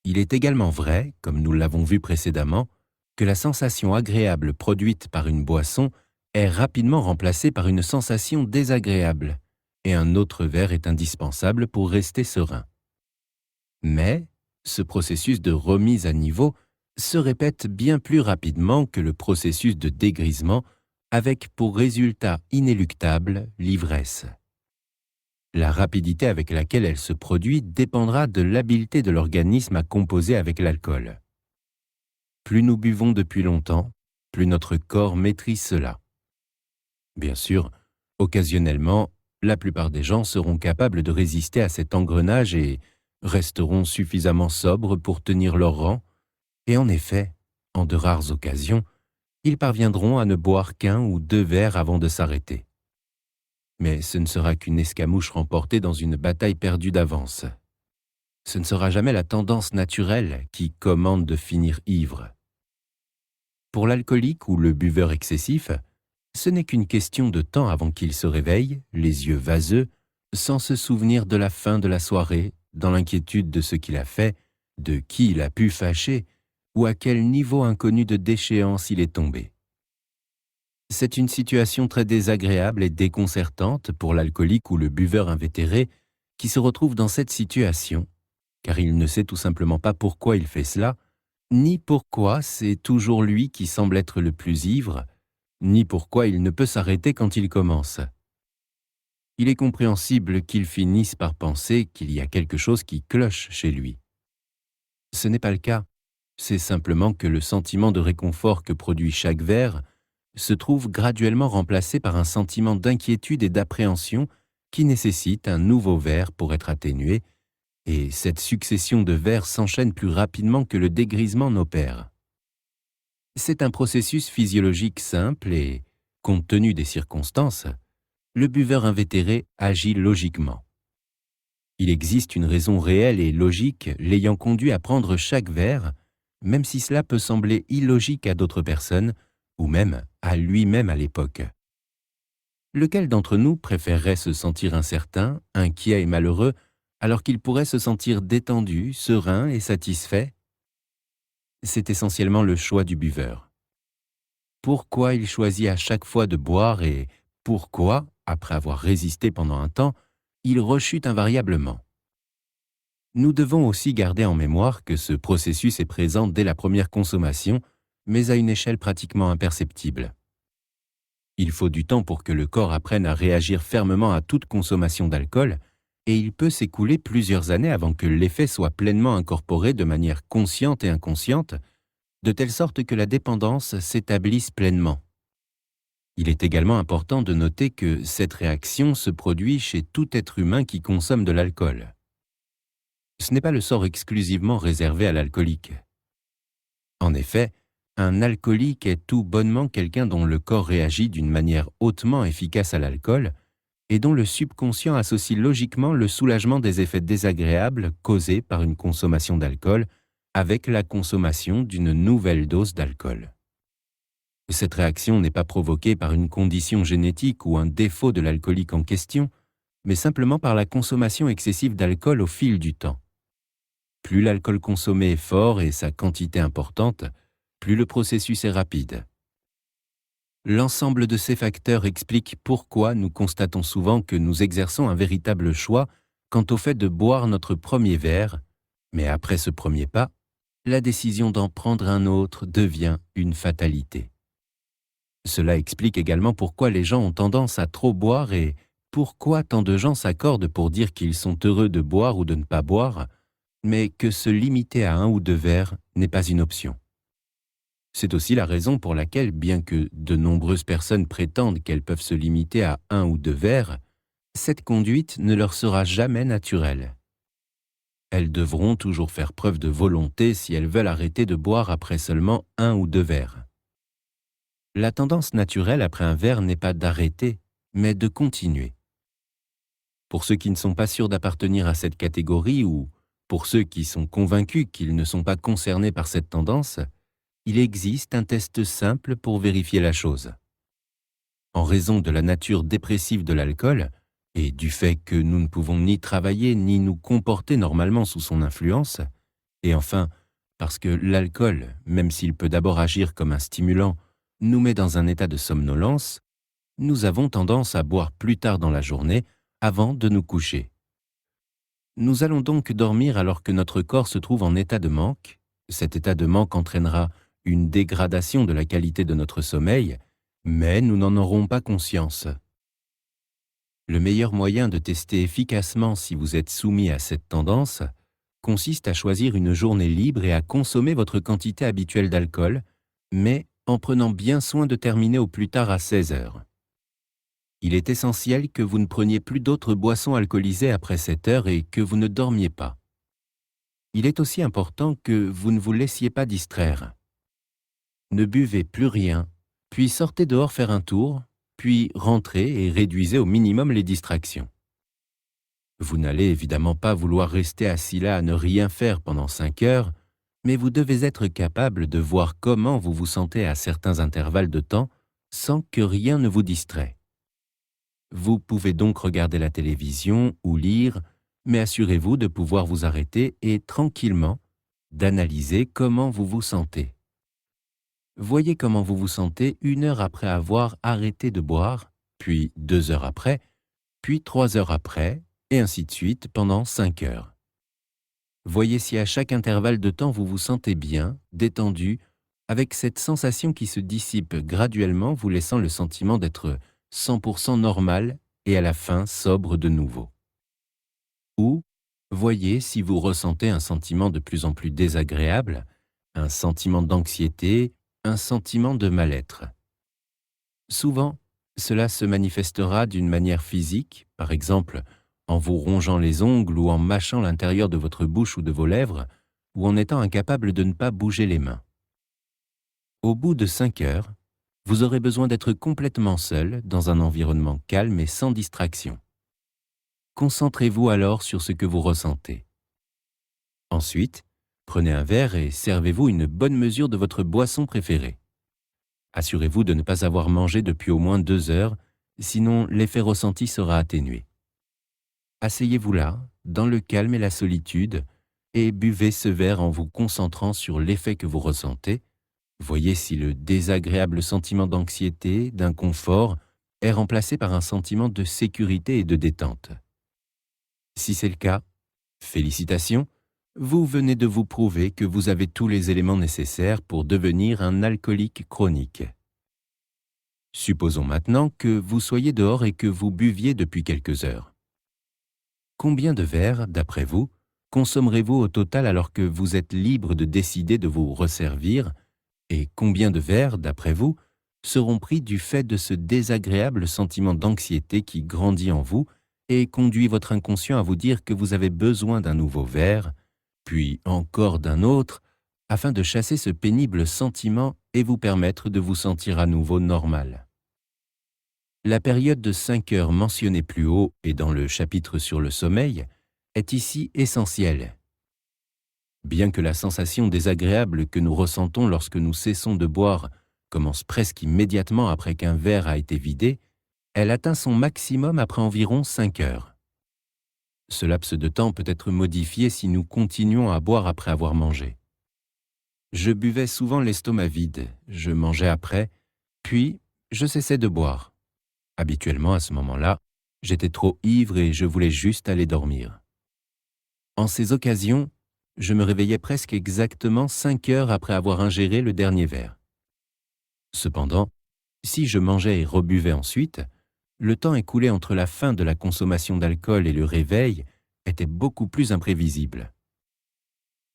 Il est également vrai, comme nous l'avons vu précédemment, que la sensation agréable produite par une boisson est rapidement remplacée par une sensation désagréable, et un autre verre est indispensable pour rester serein. Mais ce processus de remise à niveau se répète bien plus rapidement que le processus de dégrisement, avec pour résultat inéluctable l'ivresse. La rapidité avec laquelle elle se produit dépendra de l'habileté de l'organisme à composer avec l'alcool. Plus nous buvons depuis longtemps, plus notre corps maîtrise cela. Bien sûr, occasionnellement, la plupart des gens seront capables de résister à cet engrenage et resteront suffisamment sobres pour tenir leur rang, et en effet, en de rares occasions, ils parviendront à ne boire qu'un ou deux verres avant de s'arrêter. Mais ce ne sera qu'une escamouche remportée dans une bataille perdue d'avance. Ce ne sera jamais la tendance naturelle qui commande de finir ivre. Pour l'alcoolique ou le buveur excessif, ce n'est qu'une question de temps avant qu'il se réveille, les yeux vaseux, sans se souvenir de la fin de la soirée, dans l'inquiétude de ce qu'il a fait, de qui il a pu fâcher, ou à quel niveau inconnu de déchéance il est tombé. C'est une situation très désagréable et déconcertante pour l'alcoolique ou le buveur invétéré qui se retrouve dans cette situation, car il ne sait tout simplement pas pourquoi il fait cela, ni pourquoi c'est toujours lui qui semble être le plus ivre, ni pourquoi il ne peut s'arrêter quand il commence. Il est compréhensible qu'il finisse par penser qu'il y a quelque chose qui cloche chez lui. Ce n'est pas le cas, c'est simplement que le sentiment de réconfort que produit chaque verre se trouve graduellement remplacé par un sentiment d'inquiétude et d'appréhension qui nécessite un nouveau verre pour être atténué, et cette succession de verres s'enchaîne plus rapidement que le dégrisement n'opère. C'est un processus physiologique simple et, compte tenu des circonstances, le buveur invétéré agit logiquement. Il existe une raison réelle et logique l'ayant conduit à prendre chaque verre, même si cela peut sembler illogique à d'autres personnes, ou même à lui-même à l'époque. Lequel d'entre nous préférerait se sentir incertain, inquiet et malheureux, alors qu'il pourrait se sentir détendu, serein et satisfait? C'est essentiellement le choix du buveur. Pourquoi il choisit à chaque fois de boire et pourquoi, après avoir résisté pendant un temps, il rechute invariablement? Nous devons aussi garder en mémoire que ce processus est présent dès la première consommation, mais à une échelle pratiquement imperceptible. Il faut du temps pour que le corps apprenne à réagir fermement à toute consommation d'alcool, et il peut s'écouler plusieurs années avant que l'effet soit pleinement incorporé de manière consciente et inconsciente, de telle sorte que la dépendance s'établisse pleinement. Il est également important de noter que cette réaction se produit chez tout être humain qui consomme de l'alcool. Ce n'est pas le sort exclusivement réservé à l'alcoolique. En effet, un alcoolique est tout bonnement quelqu'un dont le corps réagit d'une manière hautement efficace à l'alcool et dont le subconscient associe logiquement le soulagement des effets désagréables causés par une consommation d'alcool avec la consommation d'une nouvelle dose d'alcool. Cette réaction n'est pas provoquée par une condition génétique ou un défaut de l'alcoolique en question, mais simplement par la consommation excessive d'alcool au fil du temps. Plus l'alcool consommé est fort et sa quantité importante, plus le processus est rapide. L'ensemble de ces facteurs explique pourquoi nous constatons souvent que nous exerçons un véritable choix quant au fait de boire notre premier verre, mais après ce premier pas, la décision d'en prendre un autre devient une fatalité. Cela explique également pourquoi les gens ont tendance à trop boire et pourquoi tant de gens s'accordent pour dire qu'ils sont heureux de boire ou de ne pas boire, mais que se limiter à un ou deux verres n'est pas une option. C'est aussi la raison pour laquelle, bien que de nombreuses personnes prétendent qu'elles peuvent se limiter à un ou deux verres, cette conduite ne leur sera jamais naturelle. Elles devront toujours faire preuve de volonté si elles veulent arrêter de boire après seulement un ou deux verres. La tendance naturelle après un verre n'est pas d'arrêter, mais de continuer. Pour ceux qui ne sont pas sûrs d'appartenir à cette catégorie ou pour ceux qui sont convaincus qu'ils ne sont pas concernés par cette tendance, il existe un test simple pour vérifier la chose. En raison de la nature dépressive de l'alcool et du fait que nous ne pouvons ni travailler ni nous comporter normalement sous son influence, et enfin parce que l'alcool, même s'il peut d'abord agir comme un stimulant, nous met dans un état de somnolence, nous avons tendance à boire plus tard dans la journée avant de nous coucher. Nous allons donc dormir alors que notre corps se trouve en état de manque. Cet état de manque entraînera une dégradation de la qualité de notre sommeil, mais nous n'en aurons pas conscience. Le meilleur moyen de tester efficacement si vous êtes soumis à cette tendance consiste à choisir une journée libre et à consommer votre quantité habituelle d'alcool, mais en prenant bien soin de terminer au plus tard à 16 heures. Il est essentiel que vous ne preniez plus d'autres boissons alcoolisées après 7 heures et que vous ne dormiez pas. Il est aussi important que vous ne vous laissiez pas distraire. Ne buvez plus rien, puis sortez dehors faire un tour, puis rentrez et réduisez au minimum les distractions. Vous n'allez évidemment pas vouloir rester assis là à ne rien faire pendant 5 heures, mais vous devez être capable de voir comment vous vous sentez à certains intervalles de temps sans que rien ne vous distrait. Vous pouvez donc regarder la télévision ou lire, mais assurez-vous de pouvoir vous arrêter et tranquillement d'analyser comment vous vous sentez. Voyez comment vous vous sentez 1 heure après avoir arrêté de boire, puis 2 heures après, puis 3 heures après, et ainsi de suite pendant 5 heures. Voyez si à chaque intervalle de temps vous vous sentez bien, détendu, avec cette sensation qui se dissipe graduellement, vous laissant le sentiment d'être 100% normal et à la fin sobre de nouveau. Ou voyez si vous ressentez un sentiment de plus en plus désagréable, un sentiment d'anxiété, un sentiment de mal-être. Souvent, cela se manifestera d'une manière physique, par exemple en vous rongeant les ongles ou en mâchant l'intérieur de votre bouche ou de vos lèvres, ou en étant incapable de ne pas bouger les mains. Au bout de 5 heures, vous aurez besoin d'être complètement seul, dans un environnement calme et sans distraction. Concentrez-vous alors sur ce que vous ressentez. Ensuite, prenez un verre et servez-vous une bonne mesure de votre boisson préférée. Assurez-vous de ne pas avoir mangé depuis au moins 2 heures, sinon l'effet ressenti sera atténué. Asseyez-vous là, dans le calme et la solitude, et buvez ce verre en vous concentrant sur l'effet que vous ressentez. Voyez si le désagréable sentiment d'anxiété, d'inconfort, est remplacé par un sentiment de sécurité et de détente. Si c'est le cas, félicitations, vous venez de vous prouver que vous avez tous les éléments nécessaires pour devenir un alcoolique chronique. Supposons maintenant que vous soyez dehors et que vous buviez depuis quelques heures. Combien de verres, d'après vous, consommerez-vous au total alors que vous êtes libre de décider de vous resservir, et combien de verres, d'après vous, seront pris du fait de ce désagréable sentiment d'anxiété qui grandit en vous et conduit votre inconscient à vous dire que vous avez besoin d'un nouveau verre, puis encore d'un autre, afin de chasser ce pénible sentiment et vous permettre de vous sentir à nouveau normal. La période de 5 heures mentionnée plus haut et dans le chapitre sur le sommeil est ici essentielle. Bien que la sensation désagréable que nous ressentons lorsque nous cessons de boire commence presque immédiatement après qu'un verre a été vidé, elle atteint son maximum après environ 5 heures. Ce laps de temps peut être modifié si nous continuons à boire après avoir mangé. Je buvais souvent l'estomac vide, je mangeais après, puis je cessais de boire. Habituellement, à ce moment-là, j'étais trop ivre et je voulais juste aller dormir. En ces occasions, je me réveillais presque exactement 5 heures après avoir ingéré le dernier verre. Cependant, si je mangeais et rebuvais ensuite, le temps écoulé entre la fin de la consommation d'alcool et le réveil était beaucoup plus imprévisible.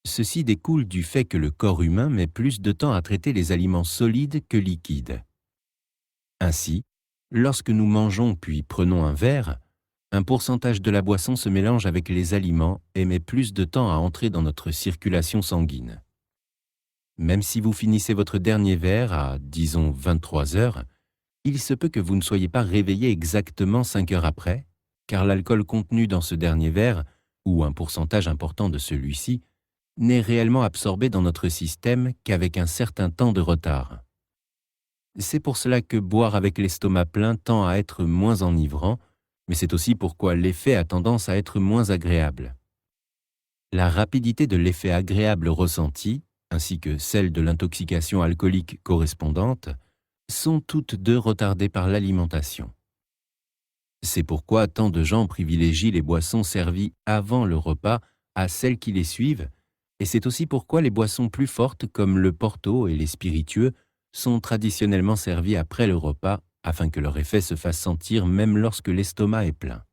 Ceci découle du fait que le corps humain met plus de temps à traiter les aliments solides que liquides. Ainsi, lorsque nous mangeons puis prenons un verre, un pourcentage de la boisson se mélange avec les aliments et met plus de temps à entrer dans notre circulation sanguine. Même si vous finissez votre dernier verre à, disons, 23 heures, il se peut que vous ne soyez pas réveillé exactement 5 heures après, car l'alcool contenu dans ce dernier verre, ou un pourcentage important de celui-ci, n'est réellement absorbé dans notre système qu'avec un certain temps de retard. C'est pour cela que boire avec l'estomac plein tend à être moins enivrant, mais c'est aussi pourquoi l'effet a tendance à être moins agréable. La rapidité de l'effet agréable ressenti, ainsi que celle de l'intoxication alcoolique correspondante, sont toutes deux retardées par l'alimentation. C'est pourquoi tant de gens privilégient les boissons servies avant le repas à celles qui les suivent, et c'est aussi pourquoi les boissons plus fortes comme le porto et les spiritueux sont traditionnellement servis après le repas afin que leur effet se fasse sentir même lorsque l'estomac est plein.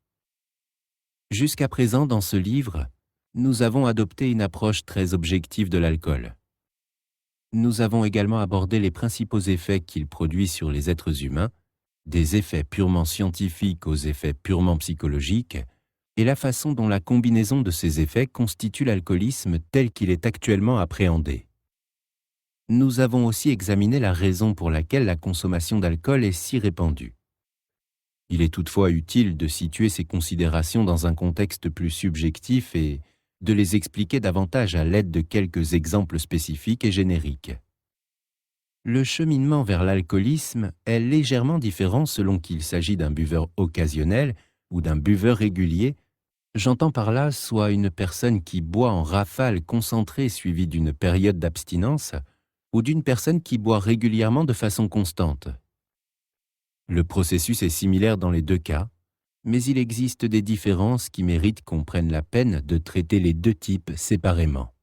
Jusqu'à présent, dans ce livre, nous avons adopté une approche très objective de l'alcool. Nous avons également abordé les principaux effets qu'il produit sur les êtres humains, des effets purement scientifiques aux effets purement psychologiques, et la façon dont la combinaison de ces effets constitue l'alcoolisme tel qu'il est actuellement appréhendé. Nous avons aussi examiné la raison pour laquelle la consommation d'alcool est si répandue. Il est toutefois utile de situer ces considérations dans un contexte plus subjectif et de les expliquer davantage à l'aide de quelques exemples spécifiques et génériques. Le cheminement vers l'alcoolisme est légèrement différent selon qu'il s'agit d'un buveur occasionnel ou d'un buveur régulier. J'entends par là soit une personne qui boit en rafale concentrée suivie d'une période d'abstinence, ou d'une personne qui boit régulièrement de façon constante. Le processus est similaire dans les deux cas, mais il existe des différences qui méritent qu'on prenne la peine de traiter les deux types séparément.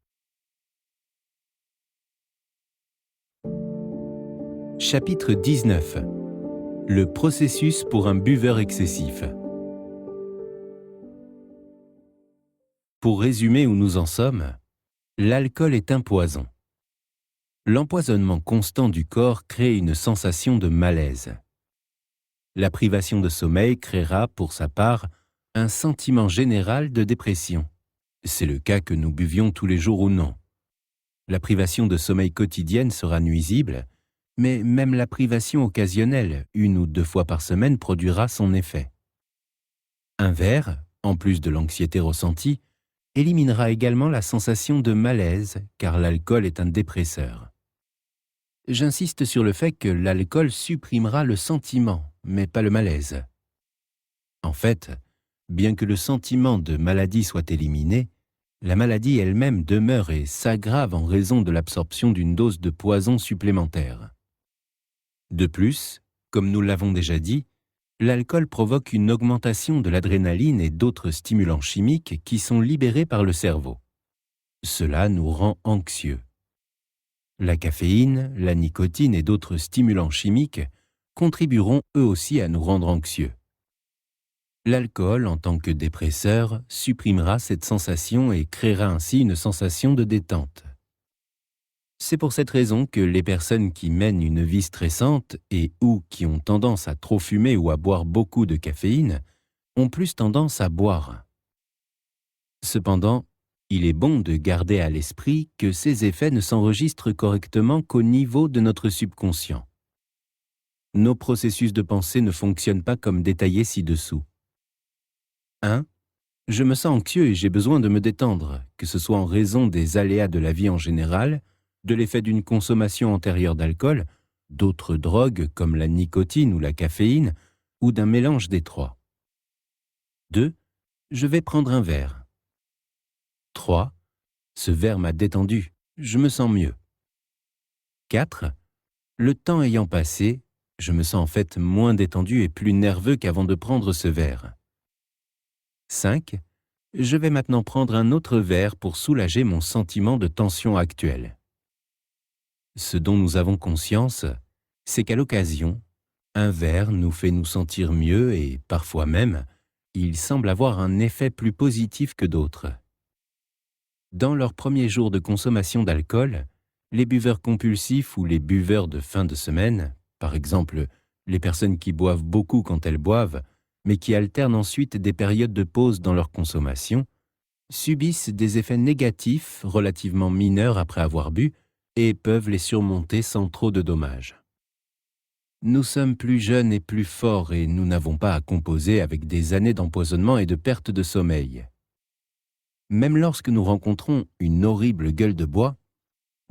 Chapitre 19. Le processus pour un buveur excessif. Pour résumer où nous en sommes, l'alcool est un poison. L'empoisonnement constant du corps crée une sensation de malaise. La privation de sommeil créera, pour sa part, un sentiment général de dépression. C'est le cas que nous buvions tous les jours ou non. La privation de sommeil quotidienne sera nuisible, mais même la privation occasionnelle, 1 ou 2 fois par semaine, produira son effet. Un verre, en plus de l'anxiété ressentie, éliminera également la sensation de malaise, car l'alcool est un dépresseur. J'insiste sur le fait que l'alcool supprimera le sentiment, mais pas le malaise. En fait, bien que le sentiment de maladie soit éliminé, la maladie elle-même demeure et s'aggrave en raison de l'absorption d'une dose de poison supplémentaire. De plus, comme nous l'avons déjà dit, l'alcool provoque une augmentation de l'adrénaline et d'autres stimulants chimiques qui sont libérés par le cerveau. Cela nous rend anxieux. La caféine, la nicotine et d'autres stimulants chimiques contribueront eux aussi à nous rendre anxieux. L'alcool, en tant que dépresseur, supprimera cette sensation et créera ainsi une sensation de détente. C'est pour cette raison que les personnes qui mènent une vie stressante et ou qui ont tendance à trop fumer ou à boire beaucoup de caféine ont plus tendance à boire. Cependant, il est bon de garder à l'esprit que ces effets ne s'enregistrent correctement qu'au niveau de notre subconscient. Nos processus de pensée ne fonctionnent pas comme détaillé ci-dessous. 1. Je me sens anxieux et j'ai besoin de me détendre, que ce soit en raison des aléas de la vie en général, de l'effet d'une consommation antérieure d'alcool, d'autres drogues comme la nicotine ou la caféine, ou d'un mélange des trois. 2. Je vais prendre un verre. 3. Ce verre m'a détendu, je me sens mieux. 4. Le temps ayant passé, je me sens en fait moins détendu et plus nerveux qu'avant de prendre ce verre. 5. Je vais maintenant prendre un autre verre pour soulager mon sentiment de tension actuelle. Ce dont nous avons conscience, c'est qu'à l'occasion, un verre nous fait nous sentir mieux et, parfois même, il semble avoir un effet plus positif que d'autres. Dans leurs premiers jours de consommation d'alcool, les buveurs compulsifs ou les buveurs de fin de semaine, par exemple les personnes qui boivent beaucoup quand elles boivent, mais qui alternent ensuite des périodes de pause dans leur consommation, subissent des effets négatifs relativement mineurs après avoir bu et peuvent les surmonter sans trop de dommages. Nous sommes plus jeunes et plus forts et nous n'avons pas à composer avec des années d'empoisonnement et de perte de sommeil. Même lorsque nous rencontrons une horrible gueule de bois,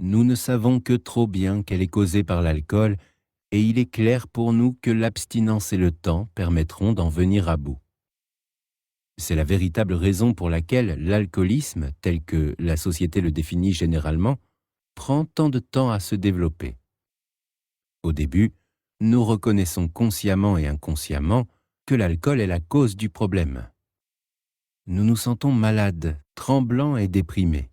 nous ne savons que trop bien qu'elle est causée par l'alcool et il est clair pour nous que l'abstinence et le temps permettront d'en venir à bout. C'est la véritable raison pour laquelle l'alcoolisme, tel que la société le définit généralement, prend tant de temps à se développer. Au début, nous reconnaissons consciemment et inconsciemment que l'alcool est la cause du problème. Nous nous sentons malades, tremblants et déprimés.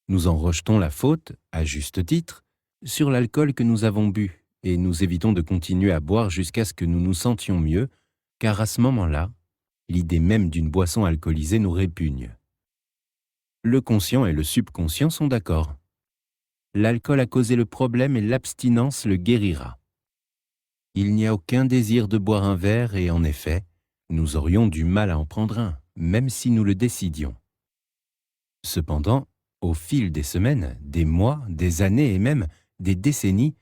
Nous en rejetons la faute, à juste titre, sur l'alcool que nous avons bu et nous évitons de continuer à boire jusqu'à ce que nous nous sentions mieux, car à ce moment-là, l'idée même d'une boisson alcoolisée nous répugne. Le conscient et le subconscient sont d'accord. l'alcool a causé le problème et l'abstinence le guérira. Il n'y a aucun désir de boire un verre et en effet, nous aurions du mal à en prendre un, même si nous le décidions. Cependant, au fil des semaines, des mois, des années et même des décennies,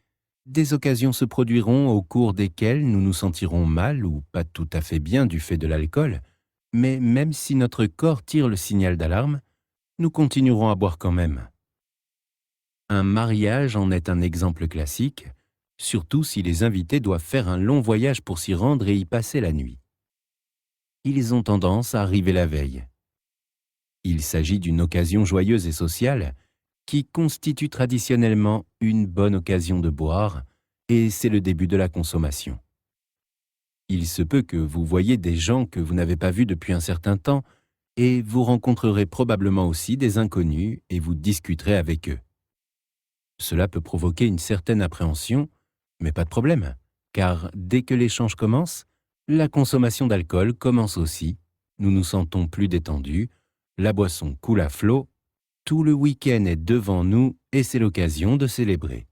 des occasions se produiront au cours desquelles nous nous sentirons mal ou pas tout à fait bien du fait de l'alcool, mais même si notre corps tire le signal d'alarme, nous continuerons à boire quand même. Un mariage en est un exemple classique, surtout si les invités doivent faire un long voyage pour s'y rendre et y passer la nuit. Ils ont tendance à arriver la veille. Il s'agit d'une occasion joyeuse et sociale qui constitue traditionnellement une bonne occasion de boire, et c'est le début de la consommation. Il se peut que vous voyiez des gens que vous n'avez pas vus depuis un certain temps, et vous rencontrerez probablement aussi des inconnus et vous discuterez avec eux. Cela peut provoquer une certaine appréhension, mais pas de problème, car dès que l'échange commence, la consommation d'alcool commence aussi, nous nous sentons plus détendus, la boisson coule à flot, tout le week-end est devant nous et c'est l'occasion de célébrer.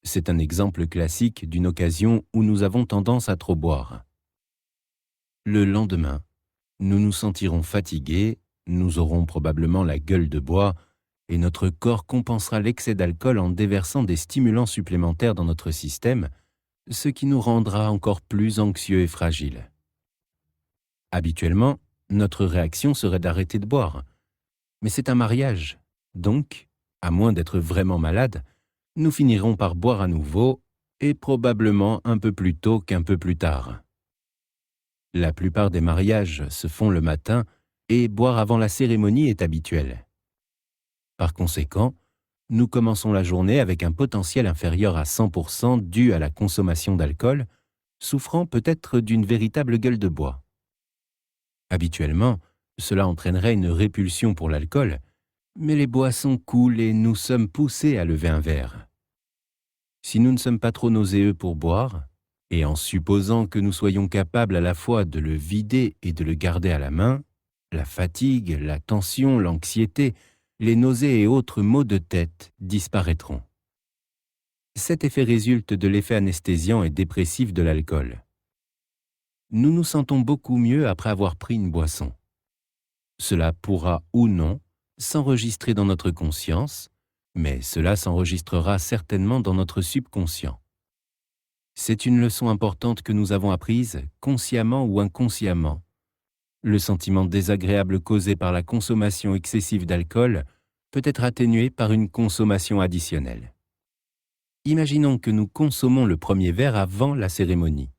C'est un exemple classique d'une occasion où nous avons tendance à trop boire. Le lendemain, nous nous sentirons fatigués, nous aurons probablement la gueule de bois et notre corps compensera l'excès d'alcool en déversant des stimulants supplémentaires dans notre système, ce qui nous rendra encore plus anxieux et fragiles. Habituellement, notre réaction serait d'arrêter de boire. Mais c'est un mariage, donc, à moins d'être vraiment malade, nous finirons par boire à nouveau et probablement un peu plus tôt qu'un peu plus tard. La plupart des mariages se font le matin et boire avant la cérémonie est habituel. Par conséquent, nous commençons la journée avec un potentiel inférieur à 100% dû à la consommation d'alcool, souffrant peut-être d'une véritable gueule de bois. Habituellement, cela entraînerait une répulsion pour l'alcool, mais les boissons coulent et nous sommes poussés à lever un verre. Si nous ne sommes pas trop nauséeux pour boire, et en supposant que nous soyons capables à la fois de le vider et de le garder à la main, la fatigue, la tension, l'anxiété, les nausées et autres maux de tête disparaîtront. Cet effet résulte de l'effet anesthésiant et dépressif de l'alcool. Nous nous sentons beaucoup mieux après avoir pris une boisson. Cela pourra ou non s'enregistrer dans notre conscience, mais cela s'enregistrera certainement dans notre subconscient. C'est une leçon importante que nous avons apprise, consciemment ou inconsciemment. Le sentiment désagréable causé par la consommation excessive d'alcool peut être atténué par une consommation additionnelle. Imaginons que nous consommons le premier verre avant la cérémonie.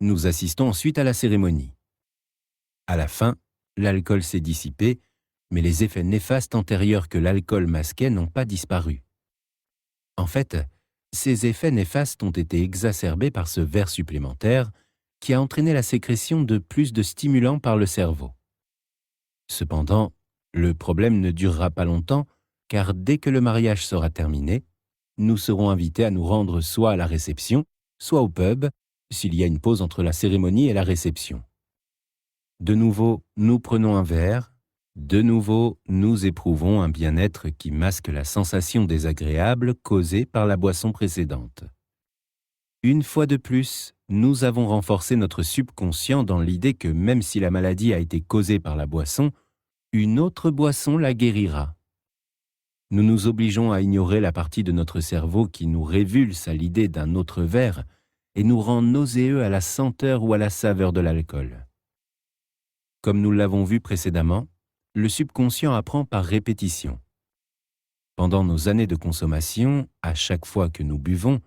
Nous assistons ensuite à la cérémonie. À la fin, l'alcool s'est dissipé, mais les effets néfastes antérieurs que l'alcool masquait n'ont pas disparu. En fait, ces effets néfastes ont été exacerbés par ce verre supplémentaire qui a entraîné la sécrétion de plus de stimulants par le cerveau. Cependant, le problème ne durera pas longtemps car dès que le mariage sera terminé, nous serons invités à nous rendre soit à la réception, soit au pub, s'il y a une pause entre la cérémonie et la réception. De nouveau, nous prenons un verre. De nouveau, nous éprouvons un bien-être qui masque la sensation désagréable causée par la boisson précédente. Une fois de plus, nous avons renforcé notre subconscient dans l'idée que même si la maladie a été causée par la boisson, une autre boisson la guérira. Nous nous obligeons à ignorer la partie de notre cerveau qui nous révulse à l'idée d'un autre verre et nous rend nauséeux à la senteur ou à la saveur de l'alcool. Comme nous l'avons vu précédemment, le subconscient apprend par répétition. Pendant nos années de consommation, à chaque fois que nous buvons,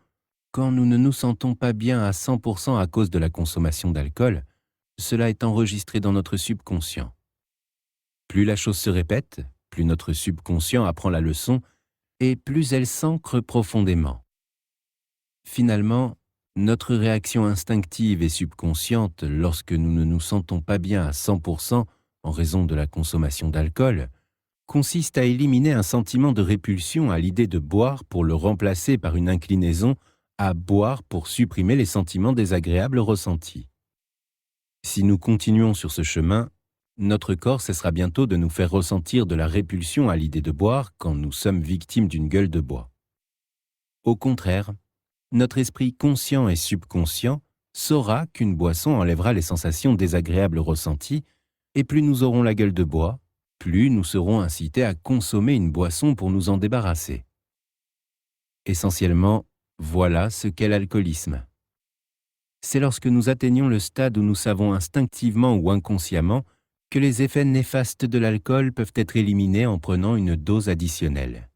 quand nous ne nous sentons pas bien à 100% à cause de la consommation d'alcool, cela est enregistré dans notre subconscient. Plus la chose se répète, plus notre subconscient apprend la leçon et plus elle s'ancre profondément. Finalement, notre réaction instinctive et subconsciente lorsque nous ne nous sentons pas bien à 100% en raison de la consommation d'alcool, consiste à éliminer un sentiment de répulsion à l'idée de boire pour le remplacer par une inclinaison à boire pour supprimer les sentiments désagréables ressentis. Si nous continuons sur ce chemin, notre corps cessera bientôt de nous faire ressentir de la répulsion à l'idée de boire quand nous sommes victimes d'une gueule de bois. Au contraire, notre esprit conscient et subconscient saura qu'une boisson enlèvera les sensations désagréables ressenties, et plus nous aurons la gueule de bois, plus nous serons incités à consommer une boisson pour nous en débarrasser. Essentiellement, voilà ce qu'est l'alcoolisme. C'est lorsque nous atteignons le stade où nous savons instinctivement ou inconsciemment que les effets néfastes de l'alcool peuvent être éliminés en prenant une dose additionnelle.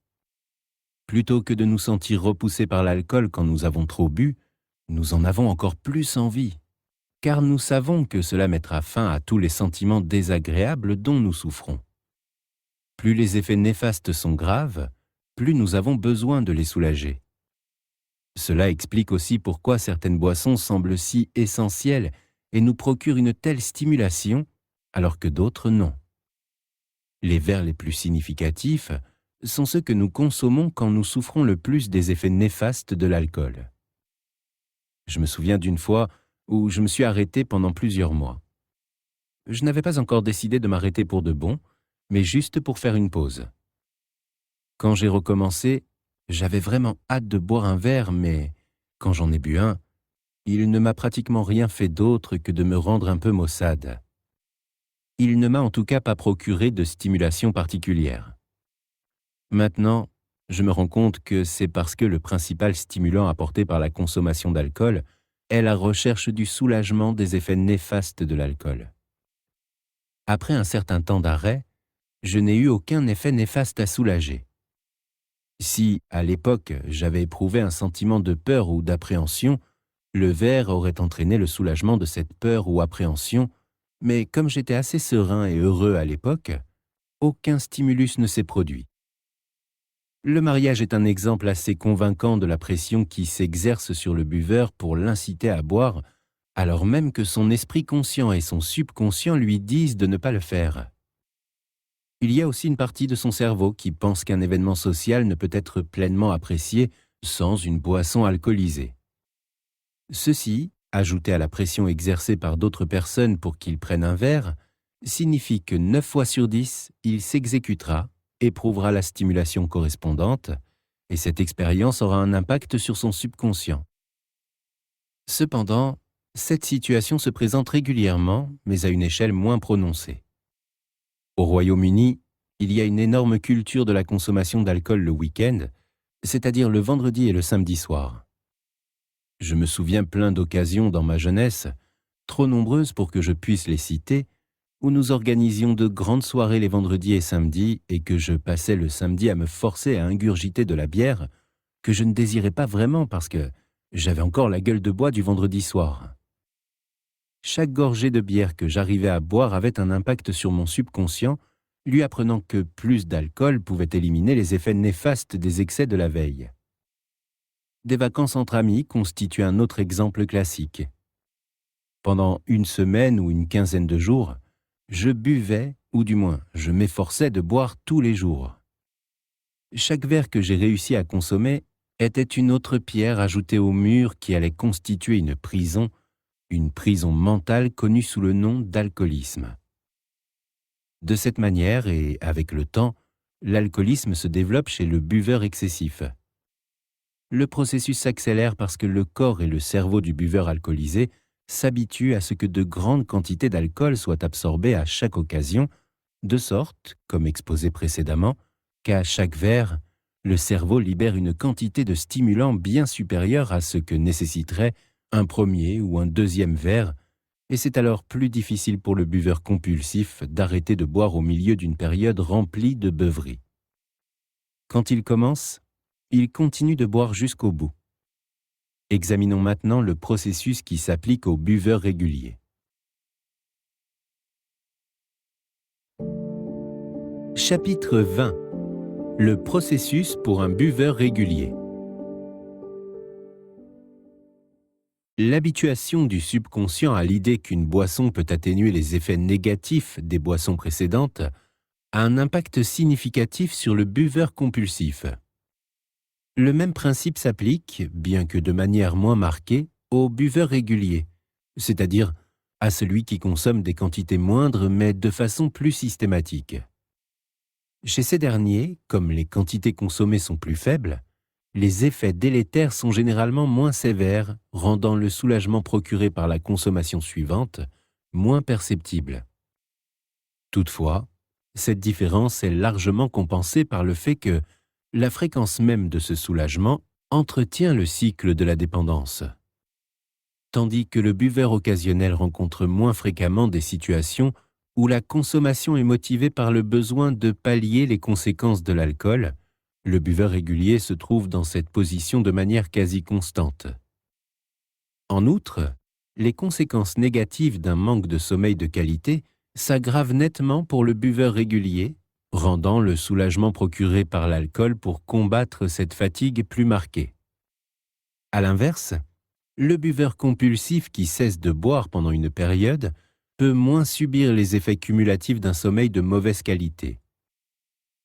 Plutôt que de nous sentir repoussés par l'alcool quand nous avons trop bu, nous en avons encore plus envie, car nous savons que cela mettra fin à tous les sentiments désagréables dont nous souffrons. Plus les effets néfastes sont graves, plus nous avons besoin de les soulager. Cela explique aussi pourquoi certaines boissons semblent si essentielles et nous procurent une telle stimulation, alors que d'autres non. Les verres les plus significatifs sont ceux que nous consommons quand nous souffrons le plus des effets néfastes de l'alcool. Je me souviens d'une fois où je me suis arrêté pendant plusieurs mois. Je n'avais pas encore décidé de m'arrêter pour de bon, mais juste pour faire une pause. Quand j'ai recommencé, j'avais vraiment hâte de boire un verre, mais quand j'en ai bu un, il ne m'a pratiquement rien fait d'autre que de me rendre un peu maussade. Il ne m'a en tout cas pas procuré de stimulation particulière. Maintenant, je me rends compte que c'est parce que le principal stimulant apporté par la consommation d'alcool est la recherche du soulagement des effets néfastes de l'alcool. Après un certain temps d'arrêt, je n'ai eu aucun effet néfaste à soulager. Si, à l'époque, j'avais éprouvé un sentiment de peur ou d'appréhension, le verre aurait entraîné le soulagement de cette peur ou appréhension, mais comme j'étais assez serein et heureux à l'époque, aucun stimulus ne s'est produit. Le mariage est un exemple assez convaincant de la pression qui s'exerce sur le buveur pour l'inciter à boire, alors même que son esprit conscient et son subconscient lui disent de ne pas le faire. Il y a aussi une partie de son cerveau qui pense qu'un événement social ne peut être pleinement apprécié sans une boisson alcoolisée. Ceci, ajouté à la pression exercée par d'autres personnes pour qu'il prenne un verre, signifie que 9 fois sur 10, il s'exécutera, éprouvera la stimulation correspondante, et cette expérience aura un impact sur son subconscient. Cependant, cette situation se présente régulièrement, mais à une échelle moins prononcée. Au Royaume-Uni, il y a une énorme culture de la consommation d'alcool le week-end, c'est-à-dire le vendredi et le samedi soir. Je me souviens plein d'occasions dans ma jeunesse, trop nombreuses pour que je puisse les citer, où nous organisions de grandes soirées les vendredis et samedis et que je passais le samedi à me forcer à ingurgiter de la bière que je ne désirais pas vraiment parce que j'avais encore la gueule de bois du vendredi soir. Chaque gorgée de bière que j'arrivais à boire avait un impact sur mon subconscient, lui apprenant que plus d'alcool pouvait éliminer les effets néfastes des excès de la veille. Des vacances entre amis constituent un autre exemple classique. Pendant une semaine ou une quinzaine de jours, je buvais, ou du moins, je m'efforçais de boire tous les jours. Chaque verre que j'ai réussi à consommer était une autre pierre ajoutée au mur qui allait constituer une prison mentale connue sous le nom d'alcoolisme. De cette manière, et avec le temps, l'alcoolisme se développe chez le buveur excessif. Le processus s'accélère parce que le corps et le cerveau du buveur alcoolisé s'habituent à ce que de grandes quantités d'alcool soient absorbées à chaque occasion, de sorte, comme exposé précédemment, qu'à chaque verre, le cerveau libère une quantité de stimulants bien supérieure à ce que nécessiterait un premier ou un deuxième verre, et c'est alors plus difficile pour le buveur compulsif d'arrêter de boire au milieu d'une période remplie de beuveries. Quand il commence, il continue de boire jusqu'au bout. Examinons maintenant le processus qui s'applique aux buveurs réguliers. Chapitre 20. Le processus pour un buveur régulier. L'habituation du subconscient à l'idée qu'une boisson peut atténuer les effets négatifs des boissons précédentes a un impact significatif sur le buveur compulsif. Le même principe s'applique, bien que de manière moins marquée, aux buveurs réguliers, c'est-à-dire à celui qui consomme des quantités moindres mais de façon plus systématique. Chez ces derniers, comme les quantités consommées sont plus faibles, les effets délétères sont généralement moins sévères, rendant le soulagement procuré par la consommation suivante moins perceptible. Toutefois, cette différence est largement compensée par le fait que la fréquence même de ce soulagement entretient le cycle de la dépendance. Tandis que le buveur occasionnel rencontre moins fréquemment des situations où la consommation est motivée par le besoin de pallier les conséquences de l'alcool, le buveur régulier se trouve dans cette position de manière quasi constante. En outre, les conséquences négatives d'un manque de sommeil de qualité s'aggravent nettement pour le buveur régulier, rendant le soulagement procuré par l'alcool pour combattre cette fatigue plus marquée. À l'inverse, le buveur compulsif qui cesse de boire pendant une période peut moins subir les effets cumulatifs d'un sommeil de mauvaise qualité.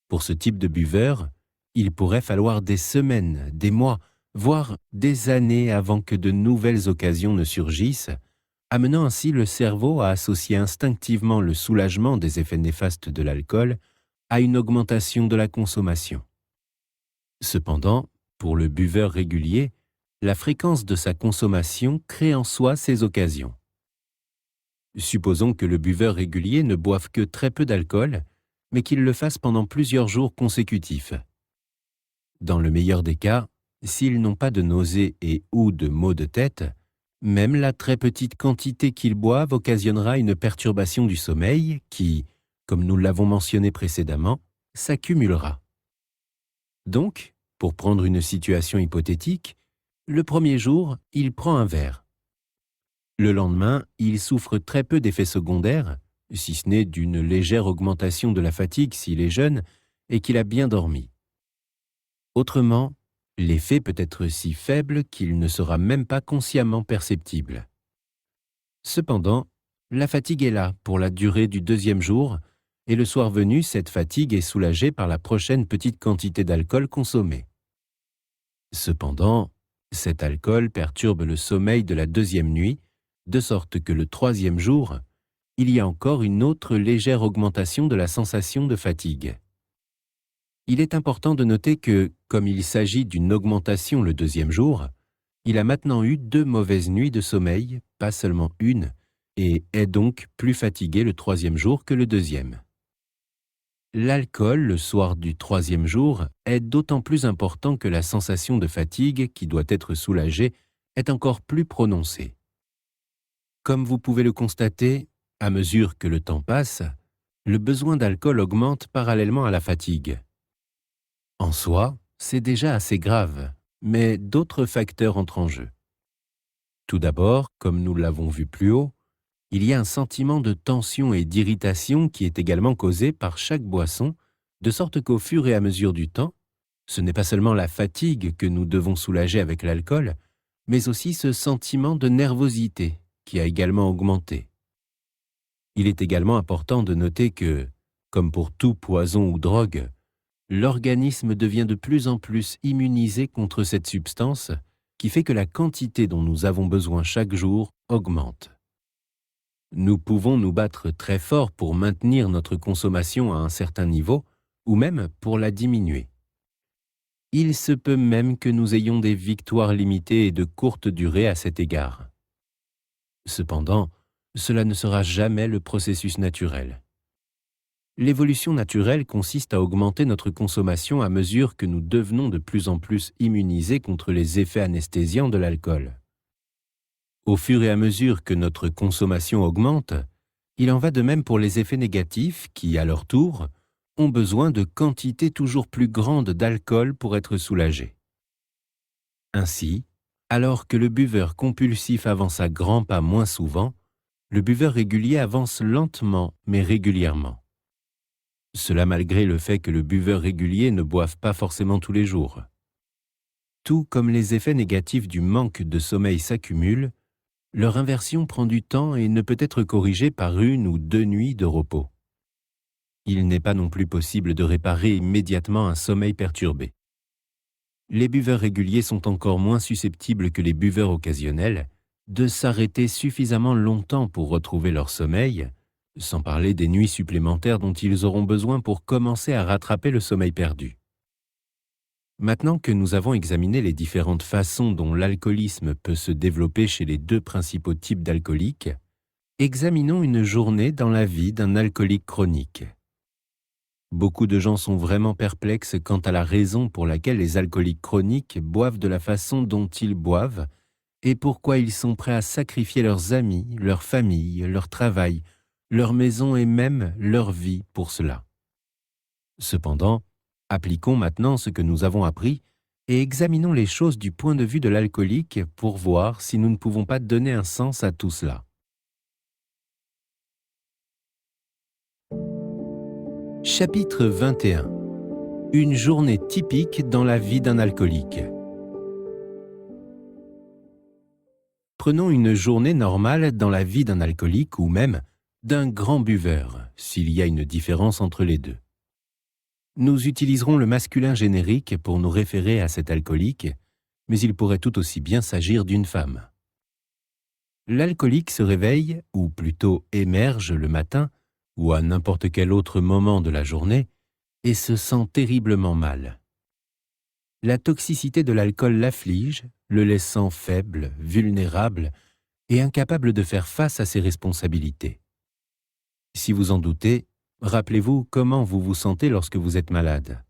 Pour ce type de buveur, il pourrait falloir des semaines, des mois, voire des années avant que de nouvelles occasions ne surgissent, amenant ainsi le cerveau à associer instinctivement le soulagement des effets néfastes de l'alcool à une augmentation de la consommation. Cependant, pour le buveur régulier, la fréquence de sa consommation crée en soi ces occasions. Supposons que le buveur régulier ne boive que très peu d'alcool, mais qu'il le fasse pendant plusieurs jours consécutifs. Dans le meilleur des cas, s'ils n'ont pas de nausées et ou de maux de tête, même la très petite quantité qu'ils boivent occasionnera une perturbation du sommeil qui, comme nous l'avons mentionné précédemment, s'accumulera. Donc, pour prendre une situation hypothétique, le premier jour, il prend un verre. Le lendemain, il souffre très peu d'effets secondaires, si ce n'est d'une légère augmentation de la fatigue s'il est jeune et qu'il a bien dormi. Autrement, l'effet peut être si faible qu'il ne sera même pas consciemment perceptible. Cependant, la fatigue est là pour la durée du deuxième jour, et le soir venu, cette fatigue est soulagée par la prochaine petite quantité d'alcool consommée. Cependant, cet alcool perturbe le sommeil de la deuxième nuit, de sorte que le troisième jour, il y a encore une autre légère augmentation de la sensation de fatigue. Il est important de noter que, comme il s'agit d'une augmentation le deuxième jour, il a maintenant eu 2 mauvaises nuits de sommeil, pas seulement une, et est donc plus fatigué le troisième jour que le deuxième. L'alcool, le soir du troisième jour, est d'autant plus important que la sensation de fatigue, qui doit être soulagée, est encore plus prononcée. Comme vous pouvez le constater, à mesure que le temps passe, le besoin d'alcool augmente parallèlement à la fatigue. En soi, c'est déjà assez grave, mais d'autres facteurs entrent en jeu. Tout d'abord, comme nous l'avons vu plus haut, il y a un sentiment de tension et d'irritation qui est également causé par chaque boisson, de sorte qu'au fur et à mesure du temps, ce n'est pas seulement la fatigue que nous devons soulager avec l'alcool, mais aussi ce sentiment de nervosité qui a également augmenté. Il est également important de noter que, comme pour tout poison ou drogue, l'organisme devient de plus en plus immunisé contre cette substance qui fait que la quantité dont nous avons besoin chaque jour augmente. Nous pouvons nous battre très fort pour maintenir notre consommation à un certain niveau ou même pour la diminuer. Il se peut même que nous ayons des victoires limitées et de courte durée à cet égard. Cependant, cela ne sera jamais le processus naturel. L'évolution naturelle consiste à augmenter notre consommation à mesure que nous devenons de plus en plus immunisés contre les effets anesthésiants de l'alcool. Au fur et à mesure que notre consommation augmente, il en va de même pour les effets négatifs qui, à leur tour, ont besoin de quantités toujours plus grandes d'alcool pour être soulagés. Ainsi, alors que le buveur compulsif avance à grands pas moins souvent, le buveur régulier avance lentement mais régulièrement. Cela malgré le fait que le buveur régulier ne boive pas forcément tous les jours. Tout comme les effets négatifs du manque de sommeil s'accumulent, leur inversion prend du temps et ne peut être corrigée par 1 ou 2 nuits de repos. Il n'est pas non plus possible de réparer immédiatement un sommeil perturbé. Les buveurs réguliers sont encore moins susceptibles que les buveurs occasionnels, de s'arrêter suffisamment longtemps pour retrouver leur sommeil, sans parler des nuits supplémentaires dont ils auront besoin pour commencer à rattraper le sommeil perdu. Maintenant que nous avons examiné les différentes façons dont l'alcoolisme peut se développer chez les deux principaux types d'alcooliques, examinons une journée dans la vie d'un alcoolique chronique. Beaucoup de gens sont vraiment perplexes quant à la raison pour laquelle les alcooliques chroniques boivent de la façon dont ils boivent et pourquoi ils sont prêts à sacrifier leurs amis, leur famille, leur travail, leur maison et même leur vie pour cela. Cependant, appliquons maintenant ce que nous avons appris et examinons les choses du point de vue de l'alcoolique pour voir si nous ne pouvons pas donner un sens à tout cela. Chapitre 21. Une journée typique dans la vie d'un alcoolique. Prenons une journée normale dans la vie d'un alcoolique ou même d'un grand buveur, s'il y a une différence entre les deux. Nous utiliserons le masculin générique pour nous référer à cet alcoolique, mais il pourrait tout aussi bien s'agir d'une femme. L'alcoolique se réveille, ou plutôt émerge le matin, ou à n'importe quel autre moment de la journée, et se sent terriblement mal. La toxicité de l'alcool l'afflige, le laissant faible, vulnérable et incapable de faire face à ses responsabilités. Si vous en doutez, rappelez-vous comment vous vous sentez lorsque vous êtes malade.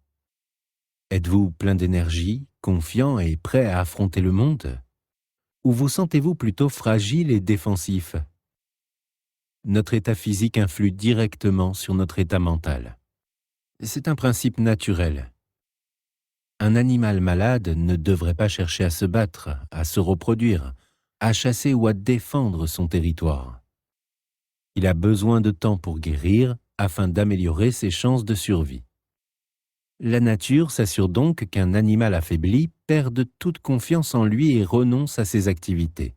Êtes-vous plein d'énergie, confiant et prêt à affronter le monde? Ou vous sentez-vous plutôt fragile et défensif? Notre état physique influe directement sur notre état mental. C'est un principe naturel. Un animal malade ne devrait pas chercher à se battre, à se reproduire, à chasser ou à défendre son territoire. Il a besoin de temps pour guérir afin d'améliorer ses chances de survie. La nature s'assure donc qu'un animal affaibli perde toute confiance en lui et renonce à ses activités.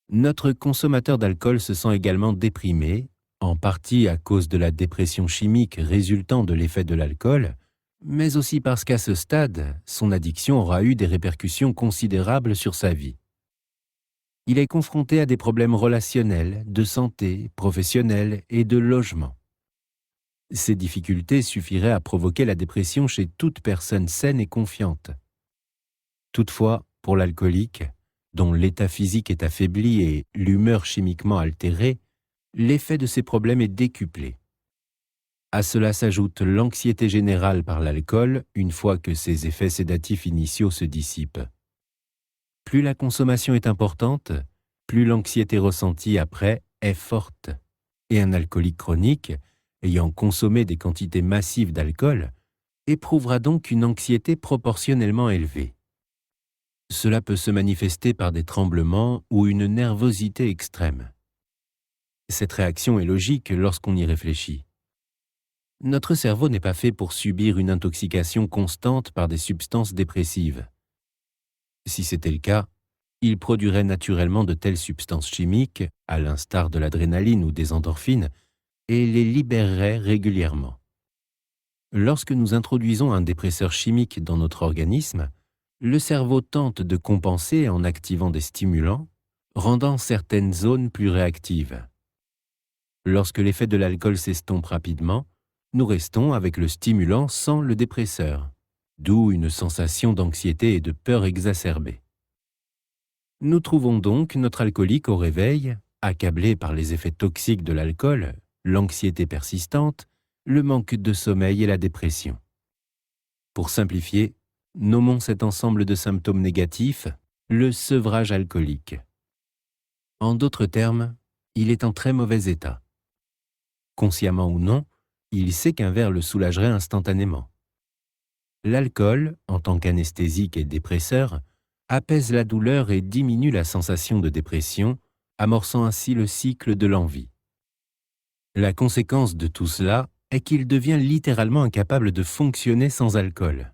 Notre consommateur d'alcool se sent également déprimé, en partie à cause de la dépression chimique résultant de l'effet de l'alcool, mais aussi parce qu'à ce stade, son addiction aura eu des répercussions considérables sur sa vie. Il est confronté à des problèmes relationnels, de santé, professionnels et de logement. Ces difficultés suffiraient à provoquer la dépression chez toute personne saine et confiante. Toutefois, pour l'alcoolique, dont l'état physique est affaibli et l'humeur chimiquement altérée, l'effet de ces problèmes est décuplé. À cela s'ajoute l'anxiété générale par l'alcool une fois que ses effets sédatifs initiaux se dissipent. Plus la consommation est importante, plus l'anxiété ressentie après est forte. Et un alcoolique chronique, ayant consommé des quantités massives d'alcool, éprouvera donc une anxiété proportionnellement élevée. Cela peut se manifester par des tremblements ou une nervosité extrême. Cette réaction est logique lorsqu'on y réfléchit. Notre cerveau n'est pas fait pour subir une intoxication constante par des substances dépressives. Si c'était le cas, il produirait naturellement de telles substances chimiques, à l'instar de l'adrénaline ou des endorphines, et les libérerait régulièrement. Lorsque nous introduisons un dépresseur chimique dans notre organisme, le cerveau tente de compenser en activant des stimulants, rendant certaines zones plus réactives. Lorsque l'effet de l'alcool s'estompe rapidement, nous restons avec le stimulant sans le dépresseur, d'où une sensation d'anxiété et de peur exacerbée. Nous trouvons donc notre alcoolique au réveil, accablé par les effets toxiques de l'alcool, l'anxiété persistante, le manque de sommeil et la dépression. Pour simplifier, nommons cet ensemble de symptômes négatifs le sevrage alcoolique. En d'autres termes, il est en très mauvais état. Consciemment ou non, il sait qu'un verre le soulagerait instantanément. L'alcool, en tant qu'anesthésique et dépresseur, apaise la douleur et diminue la sensation de dépression, amorçant ainsi le cycle de l'envie. La conséquence de tout cela est qu'il devient littéralement incapable de fonctionner sans alcool.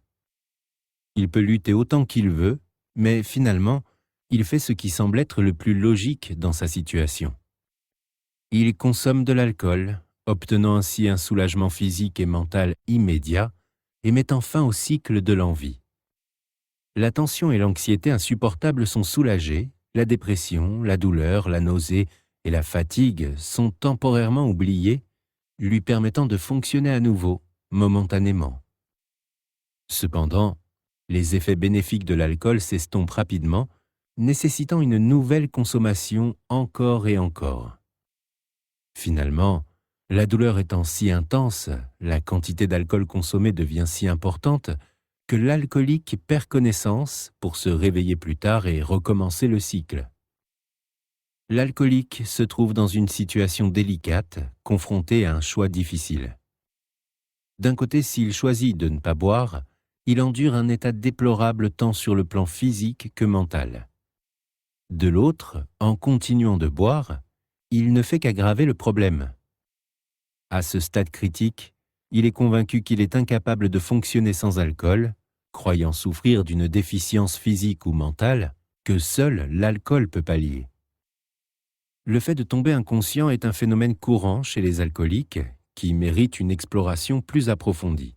Il peut lutter autant qu'il veut, mais finalement, il fait ce qui semble être le plus logique dans sa situation. Il consomme de l'alcool, obtenant ainsi un soulagement physique et mental immédiat et mettant fin au cycle de l'envie. La tension et l'anxiété insupportables sont soulagées La dépression, la douleur, la nausée et la fatigue sont temporairement oubliées, lui permettant de fonctionner à nouveau, momentanément. Cependant, les effets bénéfiques de l'alcool s'estompent rapidement, nécessitant une nouvelle consommation encore et encore. Finalement, la douleur étant si intense, la quantité d'alcool consommée devient si importante que l'alcoolique perd connaissance pour se réveiller plus tard et recommencer le cycle. L'alcoolique se trouve dans une situation délicate, confronté à un choix difficile. D'un côté, s'il choisit de ne pas boire, il endure un état déplorable tant sur le plan physique que mental. De l'autre, en continuant de boire, il ne fait qu'aggraver le problème. À ce stade critique, il est convaincu qu'il est incapable de fonctionner sans alcool, croyant souffrir d'une déficience physique ou mentale que seul l'alcool peut pallier. Le fait de tomber inconscient est un phénomène courant chez les alcooliques qui mérite une exploration plus approfondie.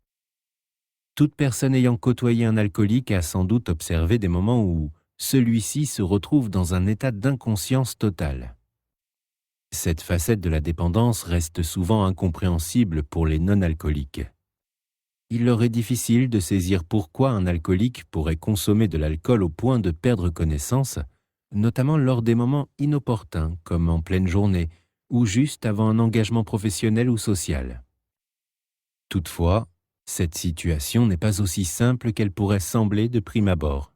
Toute personne ayant côtoyé un alcoolique a sans doute observé des moments où celui-ci se retrouve dans un état d'inconscience totale. Cette facette de la dépendance reste souvent incompréhensible pour les non-alcooliques. Il leur est difficile de saisir pourquoi un alcoolique pourrait consommer de l'alcool au point de perdre connaissance, notamment lors des moments inopportuns comme en pleine journée ou juste avant un engagement professionnel ou social. Toutefois, cette situation n'est pas aussi simple qu'elle pourrait sembler de prime abord.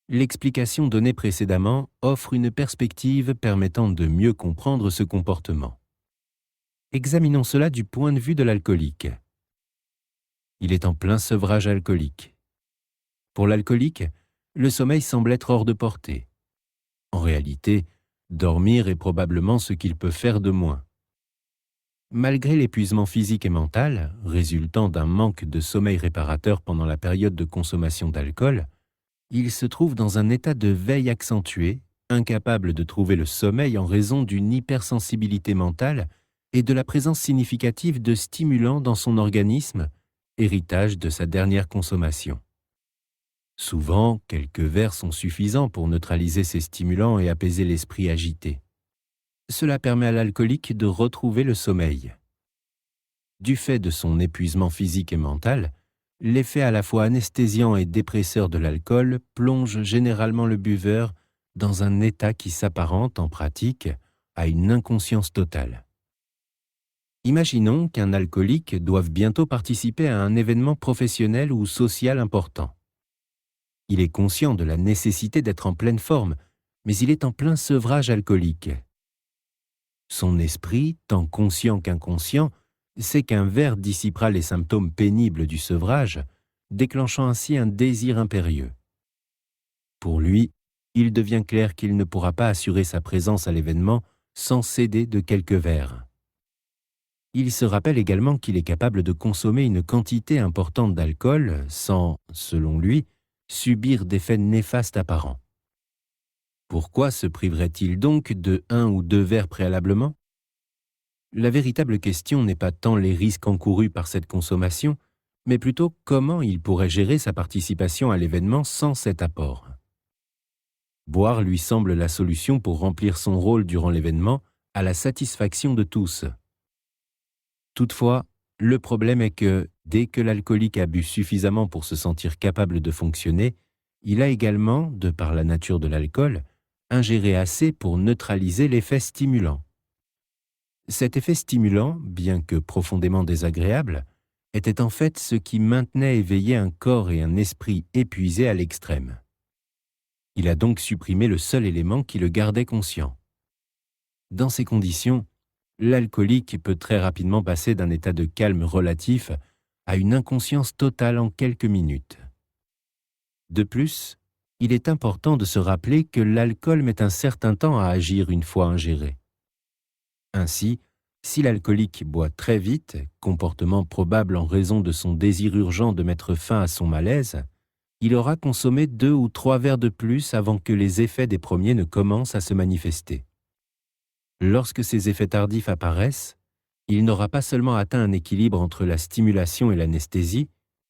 L'explication donnée précédemment offre une perspective permettant de mieux comprendre ce comportement. Examinons cela du point de vue de l'alcoolique. Il est en plein sevrage alcoolique. Pour l'alcoolique, le sommeil semble être hors de portée. En réalité, dormir est probablement ce qu'il peut faire de moins. Malgré l'épuisement physique et mental, résultant d'un manque de sommeil réparateur pendant la période de consommation d'alcool, il se trouve dans un état de veille accentué, incapable de trouver le sommeil en raison d'une hypersensibilité mentale et de la présence significative de stimulants dans son organisme, héritage de sa dernière consommation. Souvent, quelques verres sont suffisants pour neutraliser ces stimulants et apaiser l'esprit agité. Cela permet à l'alcoolique de retrouver le sommeil. Du fait de son épuisement physique et mental, l'effet à la fois anesthésiant et dépresseur de l'alcool plonge généralement le buveur dans un état qui s'apparente, en pratique, à une inconscience totale. Imaginons qu'un alcoolique doive bientôt participer à un événement professionnel ou social important. Il est conscient de la nécessité d'être en pleine forme, mais il est en plein sevrage alcoolique. Son esprit, tant conscient qu'inconscient, sait qu'un verre dissipera les symptômes pénibles du sevrage, déclenchant ainsi un désir impérieux. Pour lui, il devient clair qu'il ne pourra pas assurer sa présence à l'événement sans céder de quelques verres. Il se rappelle également qu'il est capable de consommer une quantité importante d'alcool sans, selon lui, subir d'effets néfastes apparents. Pourquoi se priverait-il donc de 1 ou 2 verres préalablement ? La véritable question n'est pas tant les risques encourus par cette consommation, mais plutôt comment il pourrait gérer sa participation à l'événement sans cet apport. Boire lui semble la solution pour remplir son rôle durant l'événement à la satisfaction de tous. Toutefois, le problème est que, dès que l'alcoolique a bu suffisamment pour se sentir capable de fonctionner, il a également, de par la nature de l'alcool, ingéré assez pour neutraliser l'effet stimulant. Cet effet stimulant, bien que profondément désagréable, était en fait ce qui maintenait éveillé un corps et un esprit épuisés à l'extrême. Il a donc supprimé le seul élément qui le gardait conscient. Dans ces conditions, l'alcoolique peut très rapidement passer d'un état de calme relatif à une inconscience totale en quelques minutes. De plus, il est important de se rappeler que l'alcool met un certain temps à agir une fois ingéré. Ainsi, si l'alcoolique boit très vite, comportement probable en raison de son désir urgent de mettre fin à son malaise, il aura consommé 2 ou 3 verres de plus avant que les effets des premiers ne commencent à se manifester. Lorsque ces effets tardifs apparaissent, il n'aura pas seulement atteint un équilibre entre la stimulation et l'anesthésie,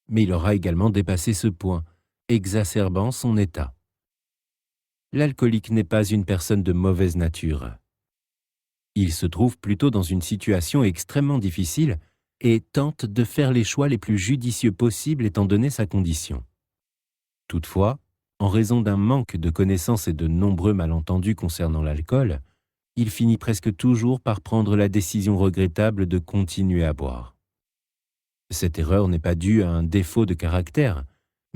mais il aura également dépassé ce point, exacerbant son état. l'alcoolique n'est pas une personne de mauvaise nature. Il se trouve plutôt dans une situation extrêmement difficile et tente de faire les choix les plus judicieux possibles étant donné sa condition. Toutefois, en raison d'un manque de connaissances et de nombreux malentendus concernant l'alcool, il finit presque toujours par prendre la décision regrettable de continuer à boire. Cette erreur n'est pas due à un défaut de caractère,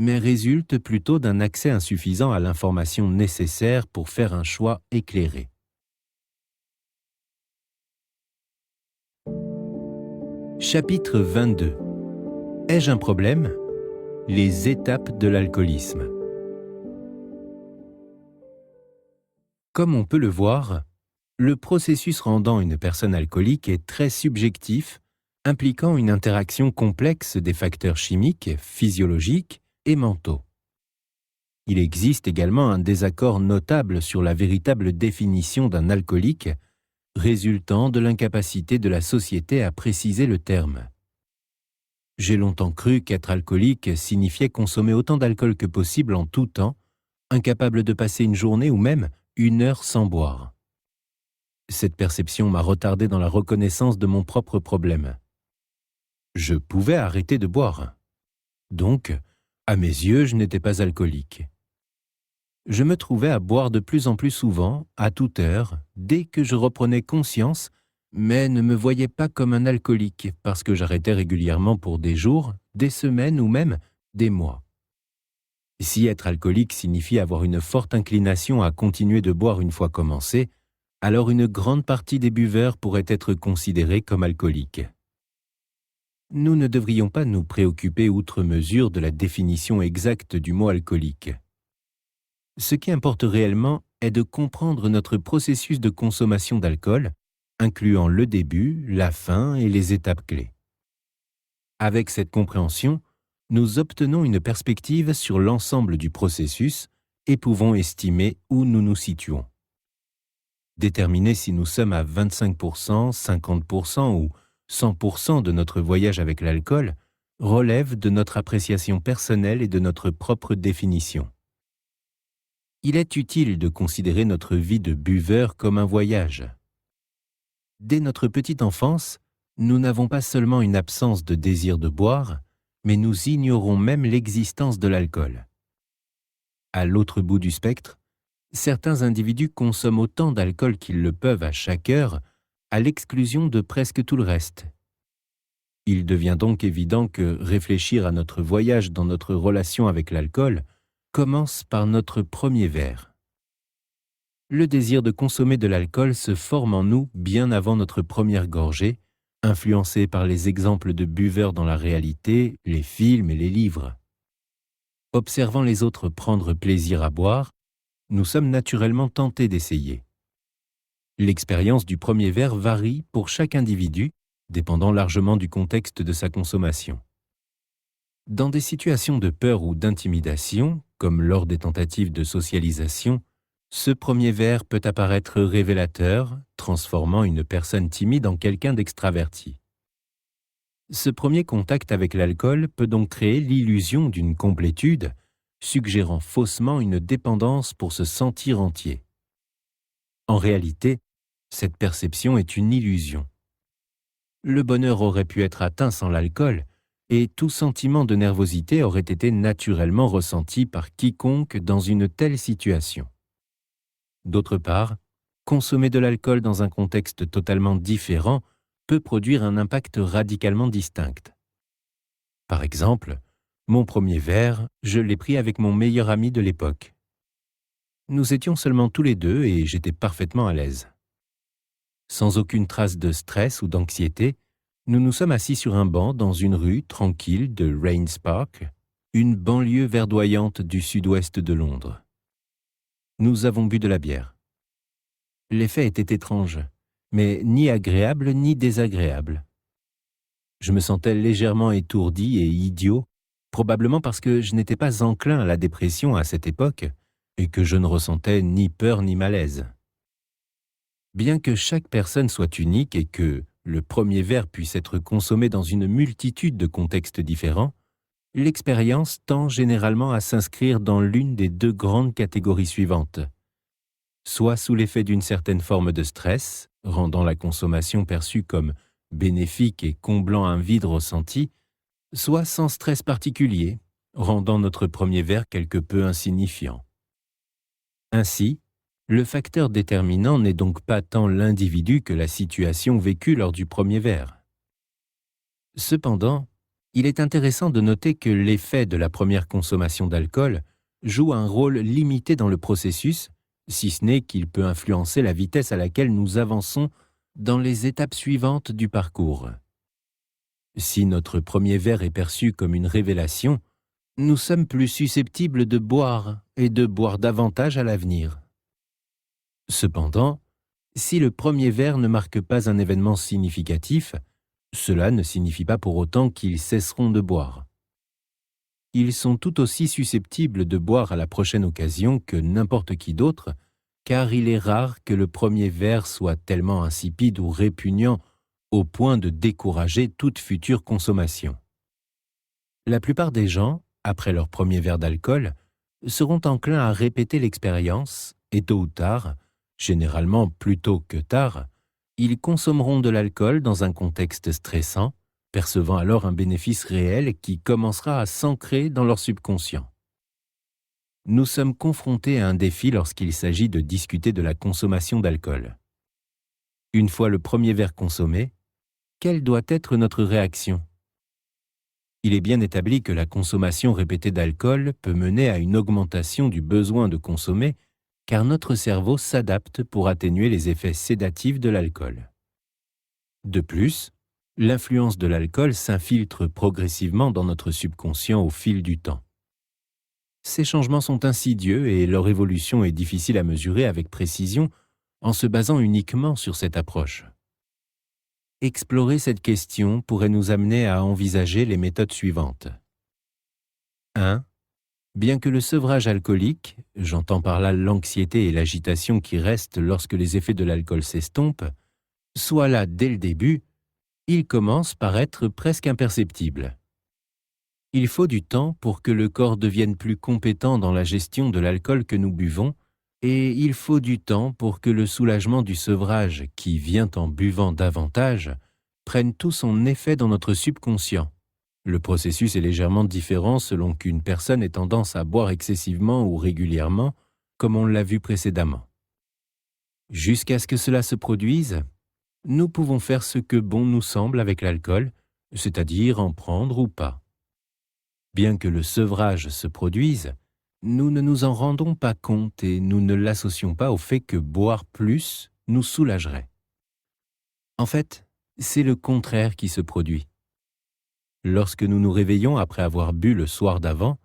mais résulte plutôt d'un accès insuffisant à l'information nécessaire pour faire un choix éclairé. Chapitre 22. Ai-je un problème? Les étapes de l'alcoolisme. Comme on peut le voir, le processus rendant une personne alcoolique est très subjectif, impliquant une interaction complexe des facteurs chimiques, physiologiques et mentaux. Il existe également un désaccord notable sur la véritable définition d'un alcoolique, résultant de l'incapacité de la société à préciser le terme. J'ai longtemps cru qu'être alcoolique signifiait consommer autant d'alcool que possible en tout temps, incapable de passer une journée ou même une heure sans boire. Cette perception m'a retardé dans la reconnaissance de mon propre problème. Je pouvais arrêter de boire. Donc, à mes yeux, je n'étais pas alcoolique. Je me trouvais à boire de plus en plus souvent, à toute heure, dès que je reprenais conscience, mais ne me voyais pas comme un alcoolique parce que j'arrêtais régulièrement pour des jours, des semaines ou même des mois. Si être alcoolique signifie avoir une forte inclination à continuer de boire une fois commencé, alors une grande partie des buveurs pourraient être considérés comme alcooliques. Nous ne devrions pas nous préoccuper outre mesure de la définition exacte du mot alcoolique. Ce qui importe réellement est de comprendre notre processus de consommation d'alcool, incluant le début, la fin et les étapes clés. Avec cette compréhension, nous obtenons une perspective sur l'ensemble du processus et pouvons estimer où nous nous situons. Déterminer si nous sommes à 25%, 50% ou 100% de notre voyage avec l'alcool relève de notre appréciation personnelle et de notre propre définition. Il est utile de considérer notre vie de buveur comme un voyage. Dès notre petite enfance, nous n'avons pas seulement une absence de désir de boire, mais nous ignorons même l'existence de l'alcool. À l'autre bout du spectre, certains individus consomment autant d'alcool qu'ils le peuvent à chaque heure, à l'exclusion de presque tout le reste. Il devient donc évident que réfléchir à notre voyage dans notre relation avec l'alcool commence par notre premier verre. Le désir de consommer de l'alcool se forme en nous bien avant notre première gorgée, influencé par les exemples de buveurs dans la réalité, les films et les livres. Observant les autres prendre plaisir à boire, nous sommes naturellement tentés d'essayer. L'expérience du premier verre varie pour chaque individu, dépendant largement du contexte de sa consommation. Dans des situations de peur ou d'intimidation, comme lors des tentatives de socialisation, ce premier verre peut apparaître révélateur, transformant une personne timide en quelqu'un d'extraverti. Ce premier contact avec l'alcool peut donc créer l'illusion d'une complétude, suggérant faussement une dépendance pour se sentir entier. En réalité, cette perception est une illusion. Le bonheur aurait pu être atteint sans l'alcool, et tout sentiment de nervosité aurait été naturellement ressenti par quiconque dans une telle situation. D'autre part, consommer de l'alcool dans un contexte totalement différent peut produire un impact radicalement distinct. Par exemple, mon premier verre, je l'ai pris avec mon meilleur ami de l'époque. Nous étions seulement tous les deux et j'étais parfaitement à l'aise. Sans aucune trace de stress ou d'anxiété, nous nous sommes assis sur un banc dans une rue tranquille de Raynes Park, une banlieue verdoyante du sud-ouest de Londres. Nous avons bu de la bière. L'effet était étrange, mais ni agréable ni désagréable. Je me sentais légèrement étourdi et idiot, probablement parce que je n'étais pas enclin à la dépression à cette époque et que je ne ressentais ni peur ni malaise. Bien que chaque personne soit unique et que le premier verre puisse être consommé dans une multitude de contextes différents, l'expérience tend généralement à s'inscrire dans l'une des deux grandes catégories suivantes, soit sous l'effet d'une certaine forme de stress, rendant la consommation perçue comme bénéfique et comblant un vide ressenti, soit sans stress particulier, rendant notre premier verre quelque peu insignifiant. Ainsi, le facteur déterminant n'est donc pas tant l'individu que la situation vécue lors du premier verre. Cependant, il est intéressant de noter que l'effet de la première consommation d'alcool joue un rôle limité dans le processus, si ce n'est qu'il peut influencer la vitesse à laquelle nous avançons dans les étapes suivantes du parcours. Si notre premier verre est perçu comme une révélation, nous sommes plus susceptibles de boire et de boire davantage à l'avenir. Cependant, si le premier verre ne marque pas un événement significatif, cela ne signifie pas pour autant qu'ils cesseront de boire. Ils sont tout aussi susceptibles de boire à la prochaine occasion que n'importe qui d'autre, car il est rare que le premier verre soit tellement insipide ou répugnant au point de décourager toute future consommation. La plupart des gens, après leur premier verre d'alcool, seront enclins à répéter l'expérience et tôt ou tard, généralement plus tôt que tard, ils consommeront de l'alcool dans un contexte stressant, percevant alors un bénéfice réel qui commencera à s'ancrer dans leur subconscient. Nous sommes confrontés à un défi lorsqu'il s'agit de discuter de la consommation d'alcool. Une fois le premier verre consommé, quelle doit être notre réaction ? Il est bien établi que la consommation répétée d'alcool peut mener à une augmentation du besoin de consommer, car notre cerveau s'adapte pour atténuer les effets sédatifs de l'alcool. De plus, l'influence de l'alcool s'infiltre progressivement dans notre subconscient au fil du temps. Ces changements sont insidieux et leur évolution est difficile à mesurer avec précision en se basant uniquement sur cette approche. Explorer cette question pourrait nous amener à envisager les méthodes suivantes. 1. Bien que le sevrage alcoolique, j'entends par là l'anxiété et l'agitation qui restent lorsque les effets de l'alcool s'estompent, soit là dès le début, il commence par être presque imperceptible. Il faut du temps pour que le corps devienne plus compétent dans la gestion de l'alcool que nous buvons, et il faut du temps pour que le soulagement du sevrage, qui vient en buvant davantage, prenne tout son effet dans notre subconscient. Le processus est légèrement différent selon qu'une personne ait tendance à boire excessivement ou régulièrement, comme on l'a vu précédemment. Jusqu'à ce que cela se produise, nous pouvons faire ce que bon nous semble avec l'alcool, c'est-à-dire en prendre ou pas. Bien que le sevrage se produise, nous ne nous en rendons pas compte et nous ne l'associons pas au fait que boire plus nous soulagerait. En fait, c'est le contraire qui se produit. Lorsque nous nous réveillons après avoir bu le soir d'avant,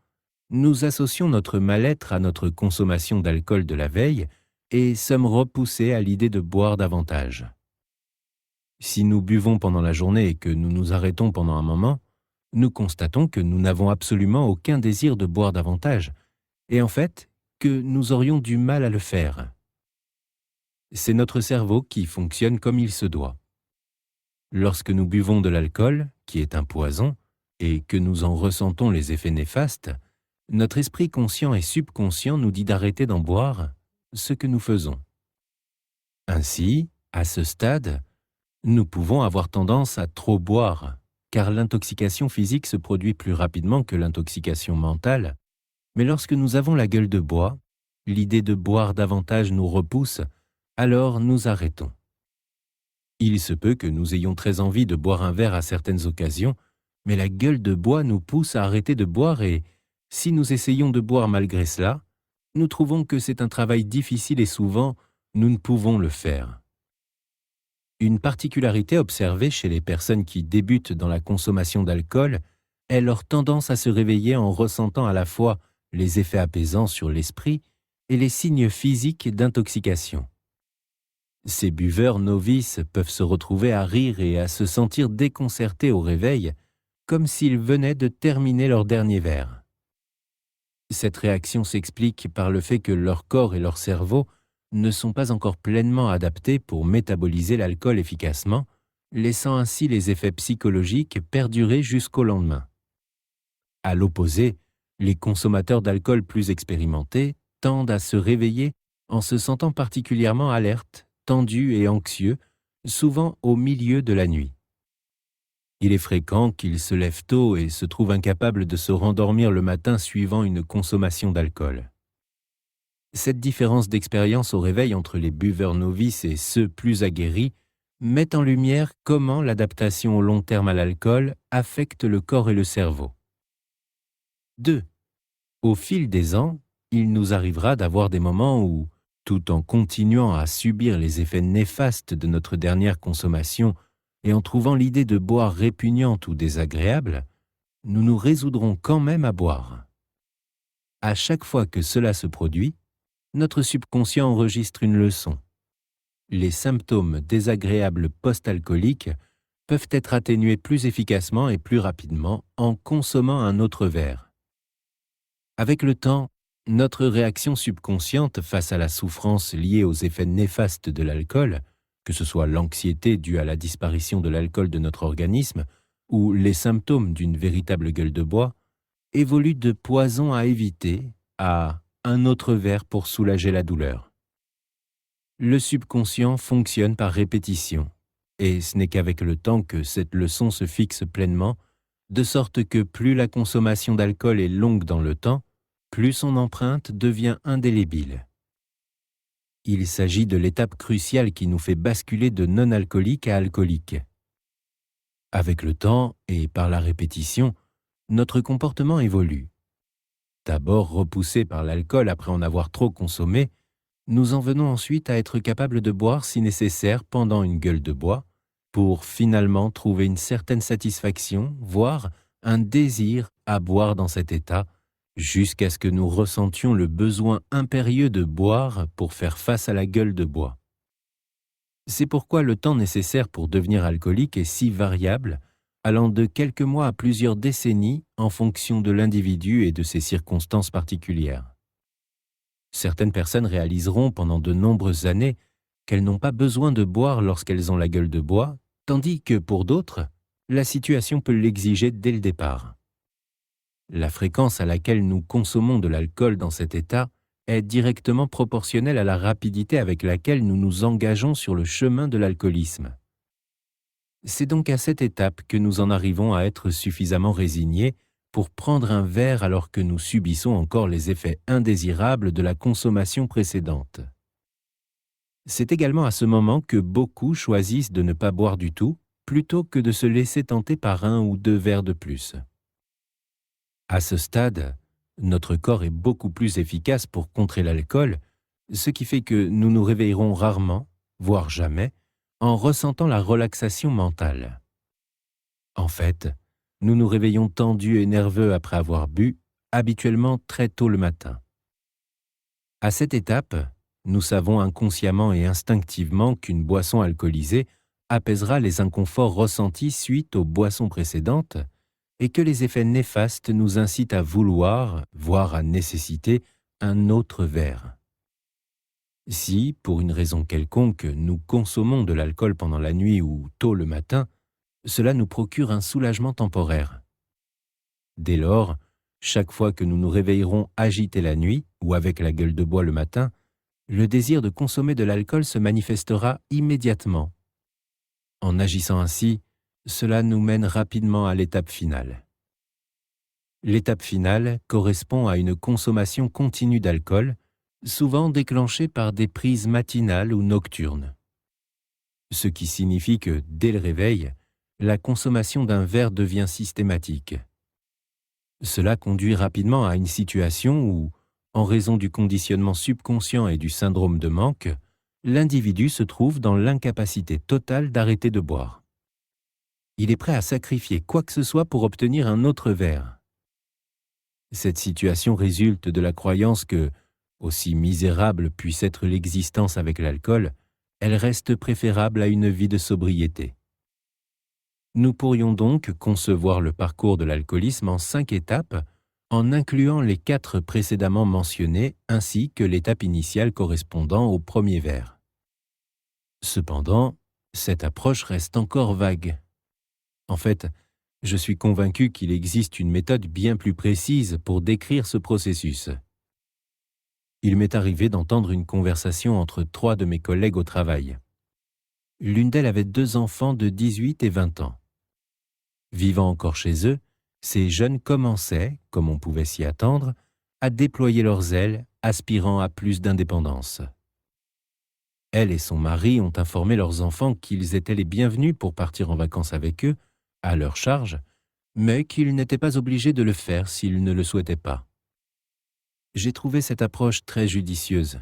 nous associons notre mal-être à notre consommation d'alcool de la veille et sommes repoussés à l'idée de boire davantage. Si nous buvons pendant la journée et que nous nous arrêtons pendant un moment, nous constatons que nous n'avons absolument aucun désir de boire davantage, et en fait, que nous aurions du mal à le faire. C'est notre cerveau qui fonctionne comme il se doit. Lorsque nous buvons de l'alcool, qui est un poison, et que nous en ressentons les effets néfastes, notre esprit conscient et subconscient nous dit d'arrêter d'en boire, ce que nous faisons. Ainsi, à ce stade, nous pouvons avoir tendance à trop boire, car l'intoxication physique se produit plus rapidement que l'intoxication mentale, mais lorsque nous avons la gueule de bois, l'idée de boire davantage nous repousse, alors nous arrêtons. Il se peut que nous ayons très envie de boire un verre à certaines occasions, mais la gueule de bois nous pousse à arrêter de boire et, si nous essayons de boire malgré cela, nous trouvons que c'est un travail difficile et souvent, nous ne pouvons le faire. Une particularité observée chez les personnes qui débutent dans la consommation d'alcool est leur tendance à se réveiller en ressentant à la fois les effets apaisants sur l'esprit et les signes physiques d'intoxication. Ces buveurs novices peuvent se retrouver à rire et à se sentir déconcertés au réveil, comme s'ils venaient de terminer leur dernier verre. Cette réaction s'explique par le fait que leur corps et leur cerveau ne sont pas encore pleinement adaptés pour métaboliser l'alcool efficacement, laissant ainsi les effets psychologiques perdurer jusqu'au lendemain. À l'opposé, les consommateurs d'alcool plus expérimentés tendent à se réveiller en se sentant particulièrement alerte, tendu et anxieux, souvent au milieu de la nuit. Il est fréquent qu'il se lève tôt et se trouve incapable de se rendormir le matin suivant une consommation d'alcool. Cette différence d'expérience au réveil entre les buveurs novices et ceux plus aguerris met en lumière comment l'adaptation au long terme à l'alcool affecte le corps et le cerveau. 2. Au fil des ans, il nous arrivera d'avoir des moments où, tout en continuant à subir les effets néfastes de notre dernière consommation et en trouvant l'idée de boire répugnante ou désagréable, nous nous résoudrons quand même à boire. À chaque fois que cela se produit, notre subconscient enregistre une leçon. Les symptômes désagréables post-alcooliques peuvent être atténués plus efficacement et plus rapidement en consommant un autre verre. Avec le temps, notre réaction subconsciente face à la souffrance liée aux effets néfastes de l'alcool, que ce soit l'anxiété due à la disparition de l'alcool de notre organisme ou les symptômes d'une véritable gueule de bois, évolue de poison à éviter à un autre verre pour soulager la douleur. Le subconscient fonctionne par répétition, et ce n'est qu'avec le temps que cette leçon se fixe pleinement, de sorte que plus la consommation d'alcool est longue dans le temps, plus son empreinte devient indélébile. Il s'agit de l'étape cruciale qui nous fait basculer de non-alcoolique à alcoolique. Avec le temps et par la répétition, notre comportement évolue. D'abord repoussé par l'alcool après en avoir trop consommé, nous en venons ensuite à être capables de boire si nécessaire pendant une gueule de bois, pour finalement trouver une certaine satisfaction, voire un désir à boire dans cet état, jusqu'à ce que nous ressentions le besoin impérieux de boire pour faire face à la gueule de bois. C'est pourquoi le temps nécessaire pour devenir alcoolique est si variable, allant de quelques mois à plusieurs décennies en fonction de l'individu et de ses circonstances particulières. Certaines personnes réaliseront pendant de nombreuses années qu'elles n'ont pas besoin de boire lorsqu'elles ont la gueule de bois, tandis que pour d'autres, la situation peut l'exiger dès le départ. La fréquence à laquelle nous consommons de l'alcool dans cet état est directement proportionnelle à la rapidité avec laquelle nous nous engageons sur le chemin de l'alcoolisme. C'est donc à cette étape que nous en arrivons à être suffisamment résignés pour prendre un verre alors que nous subissons encore les effets indésirables de la consommation précédente. C'est également à ce moment que beaucoup choisissent de ne pas boire du tout, plutôt que de se laisser tenter par 1 ou 2 verres de plus. À ce stade, notre corps est beaucoup plus efficace pour contrer l'alcool, ce qui fait que nous nous réveillerons rarement, voire jamais, en ressentant la relaxation mentale. En fait, nous nous réveillons tendus et nerveux après avoir bu, habituellement très tôt le matin. À cette étape, nous savons inconsciemment et instinctivement qu'une boisson alcoolisée apaisera les inconforts ressentis suite aux boissons précédentes et que les effets néfastes nous incitent à vouloir, voire à nécessiter, un autre verre. Si, pour une raison quelconque, nous consommons de l'alcool pendant la nuit ou tôt le matin, cela nous procure un soulagement temporaire. Dès lors, chaque fois que nous nous réveillerons agités la nuit ou avec la gueule de bois le matin, le désir de consommer de l'alcool se manifestera immédiatement. En agissant ainsi, cela nous mène rapidement à l'étape finale. L'étape finale correspond à une consommation continue d'alcool, souvent déclenchée par des prises matinales ou nocturnes. Ce qui signifie que, dès le réveil, la consommation d'un verre devient systématique. Cela conduit rapidement à une situation où, en raison du conditionnement subconscient et du syndrome de manque, l'individu se trouve dans l'incapacité totale d'arrêter de boire. Il est prêt à sacrifier quoi que ce soit pour obtenir un autre verre. Cette situation résulte de la croyance que, aussi misérable puisse être l'existence avec l'alcool, elle reste préférable à une vie de sobriété. Nous pourrions donc concevoir le parcours de l'alcoolisme en 5 étapes, en incluant les 4 précédemment mentionnées ainsi que l'étape initiale correspondant au premier verre. Cependant, cette approche reste encore vague. En fait, je suis convaincu qu'il existe une méthode bien plus précise pour décrire ce processus. Il m'est arrivé d'entendre une conversation entre 3 de mes collègues au travail. L'une d'elles avait 2 enfants de 18 et 20 ans. Vivant encore chez eux, ces jeunes commençaient, comme on pouvait s'y attendre, à déployer leurs ailes, aspirant à plus d'indépendance. Elle et son mari ont informé leurs enfants qu'ils étaient les bienvenus pour partir en vacances avec eux, à leur charge, mais qu'ils n'étaient pas obligés de le faire s'ils ne le souhaitaient pas. J'ai trouvé cette approche très judicieuse.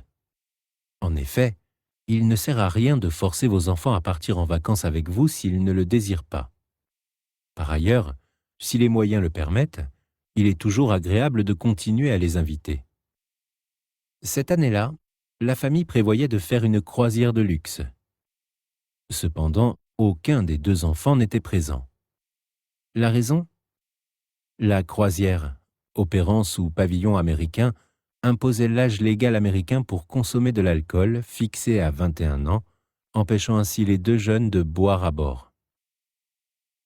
En effet, il ne sert à rien de forcer vos enfants à partir en vacances avec vous s'ils ne le désirent pas. Par ailleurs, si les moyens le permettent, il est toujours agréable de continuer à les inviter. Cette année-là, la famille prévoyait de faire une croisière de luxe. Cependant, aucun des 2 enfants n'était présent. La raison ? La croisière, opérant sous pavillon américain, imposait l'âge légal américain pour consommer de l'alcool, fixé à 21 ans, empêchant ainsi les 2 jeunes de boire à bord.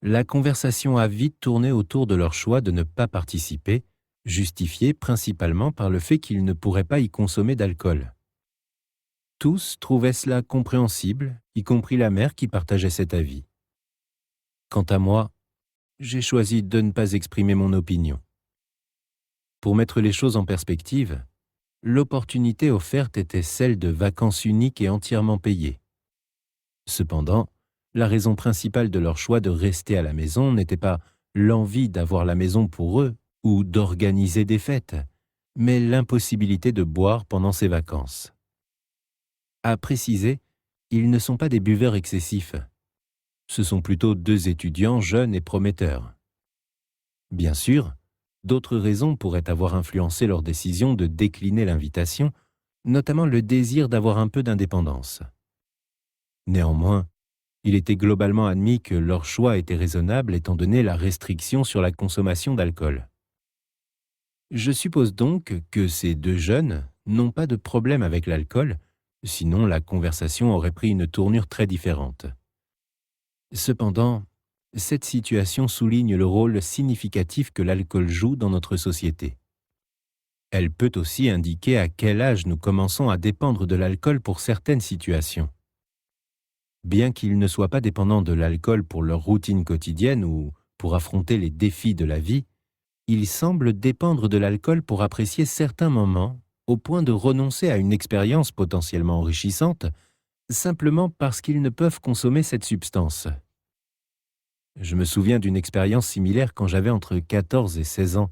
La conversation a vite tourné autour de leur choix de ne pas participer, justifié principalement par le fait qu'ils ne pourraient pas y consommer d'alcool. Tous trouvaient cela compréhensible, y compris la mère qui partageait cet avis. Quant à moi, j'ai choisi de ne pas exprimer mon opinion. Pour mettre les choses en perspective, l'opportunité offerte était celle de vacances uniques et entièrement payées. Cependant, la raison principale de leur choix de rester à la maison n'était pas l'envie d'avoir la maison pour eux ou d'organiser des fêtes, mais l'impossibilité de boire pendant ces vacances. À préciser, ils ne sont pas des buveurs excessifs. Ce sont plutôt 2 étudiants jeunes et prometteurs. Bien sûr, d'autres raisons pourraient avoir influencé leur décision de décliner l'invitation, notamment le désir d'avoir un peu d'indépendance. Néanmoins, il était globalement admis que leur choix était raisonnable étant donné la restriction sur la consommation d'alcool. Je suppose donc que ces 2 jeunes n'ont pas de problème avec l'alcool, sinon la conversation aurait pris une tournure très différente. Cependant, cette situation souligne le rôle significatif que l'alcool joue dans notre société. Elle peut aussi indiquer à quel âge nous commençons à dépendre de l'alcool pour certaines situations. Bien qu'ils ne soient pas dépendants de l'alcool pour leur routine quotidienne ou pour affronter les défis de la vie, ils semblent dépendre de l'alcool pour apprécier certains moments, au point de renoncer à une expérience potentiellement enrichissante, simplement parce qu'ils ne peuvent consommer cette substance. Je me souviens d'une expérience similaire quand j'avais entre 14 et 16 ans.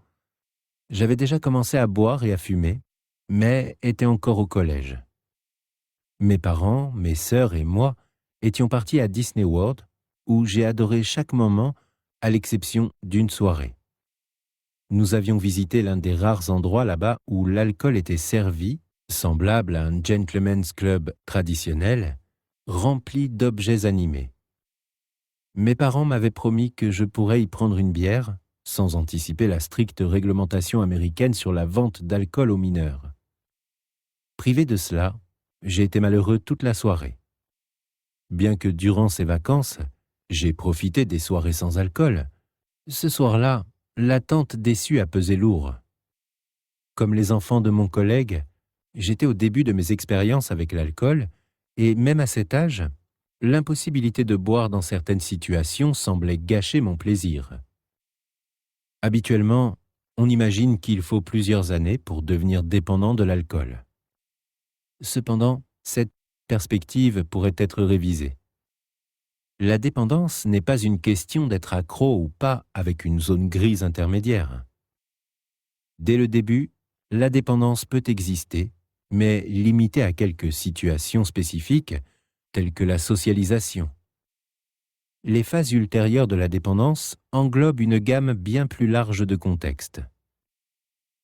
J'avais déjà commencé à boire et à fumer, mais étais encore au collège. Mes parents, mes sœurs et moi étions partis à Disney World, où j'ai adoré chaque moment, à l'exception d'une soirée. Nous avions visité l'un des rares endroits là-bas où l'alcool était servi, semblable à un gentleman's club traditionnel, rempli d'objets animés. Mes parents m'avaient promis que je pourrais y prendre une bière, sans anticiper la stricte réglementation américaine sur la vente d'alcool aux mineurs. Privé de cela, j'ai été malheureux toute la soirée. Bien que durant ces vacances, j'ai profité des soirées sans alcool, ce soir-là, l'attente déçue a pesé lourd. Comme les enfants de mon collègue, j'étais au début de mes expériences avec l'alcool et même à cet âge, l'impossibilité de boire dans certaines situations semblait gâcher mon plaisir. Habituellement, on imagine qu'il faut plusieurs années pour devenir dépendant de l'alcool. Cependant, cette perspective pourrait être révisée. La dépendance n'est pas une question d'être accro ou pas avec une zone grise intermédiaire. Dès le début, la dépendance peut exister, mais limitée à quelques situations spécifiques, telles que la socialisation. Les phases ultérieures de la dépendance englobent une gamme bien plus large de contextes.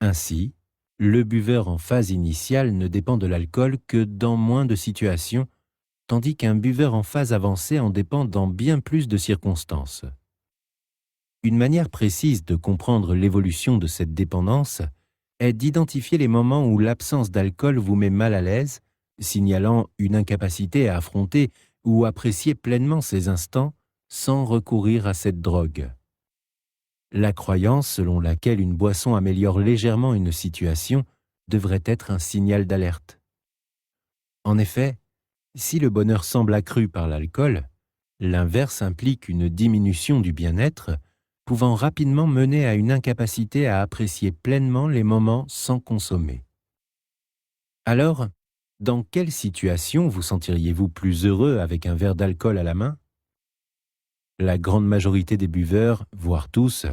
Ainsi, le buveur en phase initiale ne dépend de l'alcool que dans moins de situations, tandis qu'un buveur en phase avancée en dépend dans bien plus de circonstances. Une manière précise de comprendre l'évolution de cette dépendance est d'identifier les moments où l'absence d'alcool vous met mal à l'aise, signalant une incapacité à affronter ou apprécier pleinement ces instants sans recourir à cette drogue. La croyance selon laquelle une boisson améliore légèrement une situation devrait être un signal d'alerte. En effet, si le bonheur semble accru par l'alcool, l'inverse implique une diminution du bien-être, pouvant rapidement mener à une incapacité à apprécier pleinement les moments sans consommer. Alors, dans quelle situation vous sentiriez-vous plus heureux avec un verre d'alcool à la main? La grande majorité des buveurs, voire tous,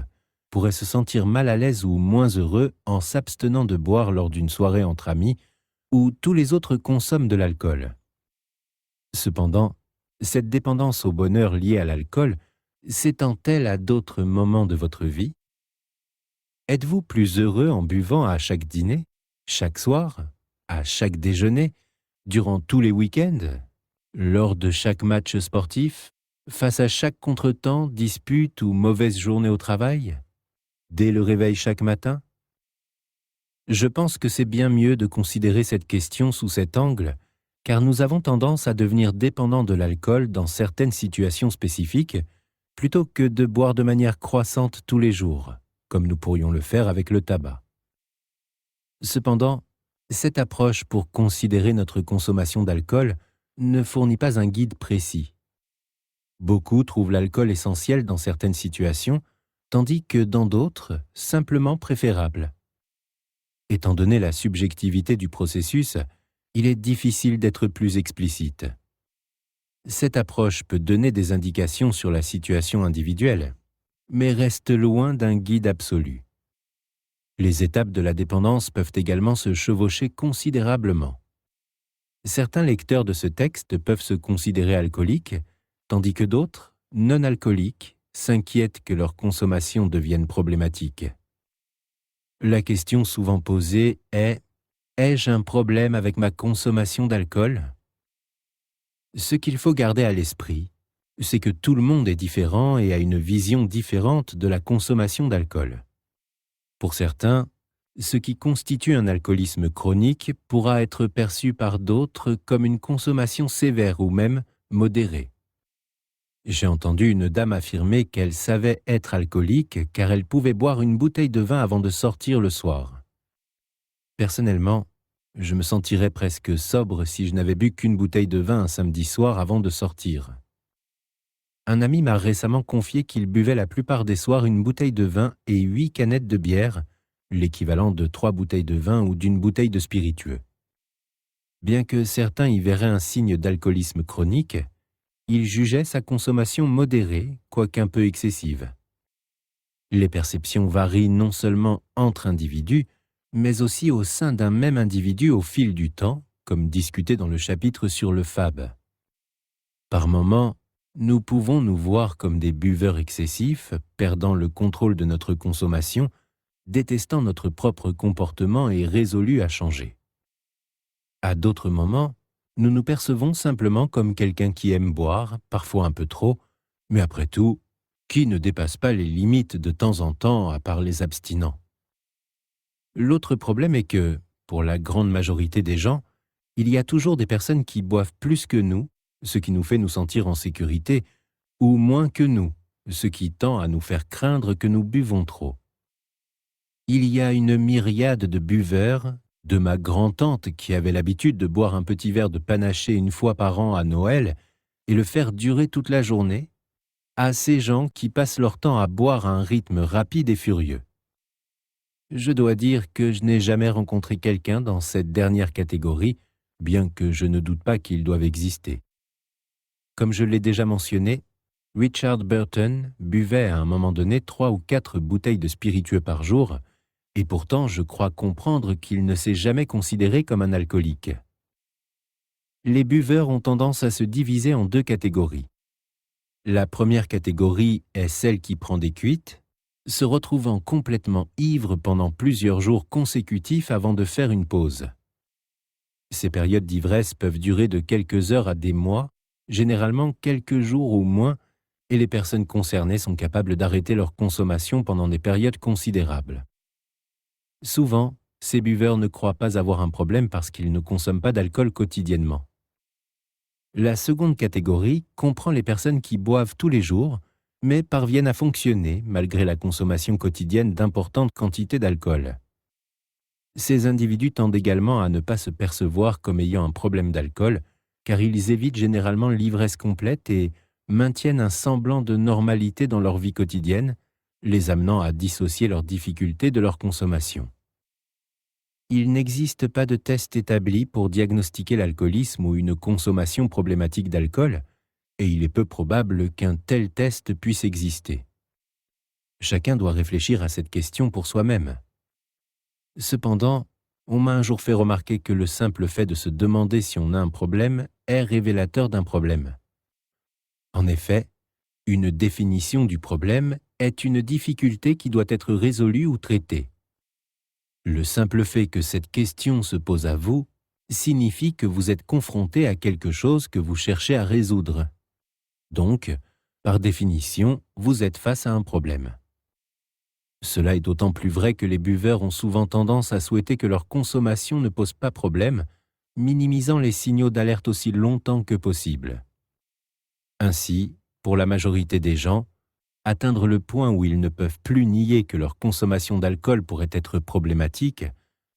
pourraient se sentir mal à l'aise ou moins heureux en s'abstenant de boire lors d'une soirée entre amis où tous les autres consomment de l'alcool. Cependant, cette dépendance au bonheur liée à l'alcool s'étend-elle à d'autres moments de votre vie? Êtes-vous plus heureux en buvant à chaque dîner, chaque soir, à chaque déjeuner, durant tous les week-ends, lors de chaque match sportif, face à chaque contretemps, dispute ou mauvaise journée au travail, dès le réveil chaque matin? Je pense que c'est bien mieux de considérer cette question sous cet angle, car nous avons tendance à devenir dépendants de l'alcool dans certaines situations spécifiques, plutôt que de boire de manière croissante tous les jours, comme nous pourrions le faire avec le tabac. Cependant, cette approche pour considérer notre consommation d'alcool ne fournit pas un guide précis. Beaucoup trouvent l'alcool essentiel dans certaines situations, tandis que dans d'autres, simplement préférable. Étant donné la subjectivité du processus, il est difficile d'être plus explicite. Cette approche peut donner des indications sur la situation individuelle, mais reste loin d'un guide absolu. Les étapes de la dépendance peuvent également se chevaucher considérablement. Certains lecteurs de ce texte peuvent se considérer alcooliques, tandis que d'autres, non alcooliques, s'inquiètent que leur consommation devienne problématique. La question souvent posée est: ai-je un problème avec ma consommation d'alcool? Ce qu'il faut garder à l'esprit, c'est que tout le monde est différent et a une vision différente de la consommation d'alcool. Pour certains, ce qui constitue un alcoolisme chronique pourra être perçu par d'autres comme une consommation sévère ou même modérée. J'ai entendu une dame affirmer qu'elle savait être alcoolique car elle pouvait boire une bouteille de vin avant de sortir le soir. Personnellement, je me sentirais presque sobre si je n'avais bu qu'une bouteille de vin un samedi soir avant de sortir. Un ami m'a récemment confié qu'il buvait la plupart des soirs une bouteille de vin et 8 canettes de bière, l'équivalent de 3 bouteilles de vin ou d'une bouteille de spiritueux. Bien que certains y verraient un signe d'alcoolisme chronique, il jugeait sa consommation modérée, quoiqu'un peu excessive. Les perceptions varient non seulement entre individus, mais aussi au sein d'un même individu au fil du temps, comme discuté dans le chapitre sur le FAB. Par moments, nous pouvons nous voir comme des buveurs excessifs, perdant le contrôle de notre consommation, détestant notre propre comportement et résolus à changer. À d'autres moments, nous nous percevons simplement comme quelqu'un qui aime boire, parfois un peu trop, mais après tout, qui ne dépasse pas les limites de temps en temps à part les abstinents? L'autre problème est que, pour la grande majorité des gens, il y a toujours des personnes qui boivent plus que nous, ce qui nous fait nous sentir en sécurité, ou moins que nous, ce qui tend à nous faire craindre que nous buvons trop. Il y a une myriade de buveurs, de ma grand-tante qui avait l'habitude de boire un petit verre de panaché une fois par an à Noël et le faire durer toute la journée, à ces gens qui passent leur temps à boire à un rythme rapide et furieux. Je dois dire que je n'ai jamais rencontré quelqu'un dans cette dernière catégorie, bien que je ne doute pas qu'ils doivent exister. Comme je l'ai déjà mentionné, Richard Burton buvait à un moment donné 3 ou 4 bouteilles de spiritueux par jour, et pourtant je crois comprendre qu'il ne s'est jamais considéré comme un alcoolique. Les buveurs ont tendance à se diviser en 2 catégories. La première catégorie est celle qui prend des cuites, se retrouvant complètement ivre pendant plusieurs jours consécutifs avant de faire une pause. Ces périodes d'ivresse peuvent durer de quelques heures à des mois, généralement quelques jours ou moins, et les personnes concernées sont capables d'arrêter leur consommation pendant des périodes considérables. Souvent, ces buveurs ne croient pas avoir un problème parce qu'ils ne consomment pas d'alcool quotidiennement. La seconde catégorie comprend les personnes qui boivent tous les jours, mais parviennent à fonctionner malgré la consommation quotidienne d'importantes quantités d'alcool. Ces individus tendent également à ne pas se percevoir comme ayant un problème d'alcool, car ils évitent généralement l'ivresse complète et maintiennent un semblant de normalité dans leur vie quotidienne, les amenant à dissocier leurs difficultés de leur consommation. Il n'existe pas de test établi pour diagnostiquer l'alcoolisme ou une consommation problématique d'alcool, et il est peu probable qu'un tel test puisse exister. Chacun doit réfléchir à cette question pour soi-même. Cependant, on m'a un jour fait remarquer que le simple fait de se demander si on a un problème est révélateur d'un problème. En effet, une définition du problème est une difficulté qui doit être résolue ou traitée. Le simple fait que cette question se pose à vous signifie que vous êtes confronté à quelque chose que vous cherchez à résoudre. Donc, par définition, vous êtes face à un problème. Cela est d'autant plus vrai que les buveurs ont souvent tendance à souhaiter que leur consommation ne pose pas problème, minimisant les signaux d'alerte aussi longtemps que possible. Ainsi, pour la majorité des gens, atteindre le point où ils ne peuvent plus nier que leur consommation d'alcool pourrait être problématique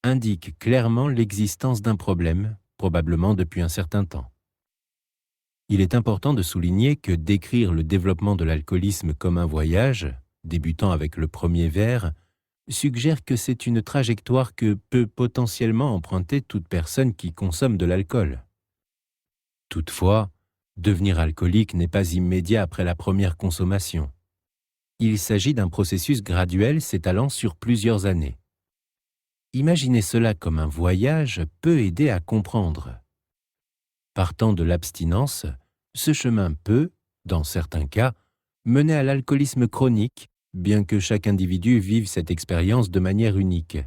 indique clairement l'existence d'un problème, probablement depuis un certain temps. Il est important de souligner que décrire le développement de l'alcoolisme comme un voyage, débutant avec le premier verre, suggère que c'est une trajectoire que peut potentiellement emprunter toute personne qui consomme de l'alcool. Toutefois, devenir alcoolique n'est pas immédiat après la première consommation. Il s'agit d'un processus graduel s'étalant sur plusieurs années. Imaginer cela comme un voyage peut aider à comprendre. Partant de l'abstinence, ce chemin peut, dans certains cas, mener à l'alcoolisme chronique, bien que chaque individu vive cette expérience de manière unique.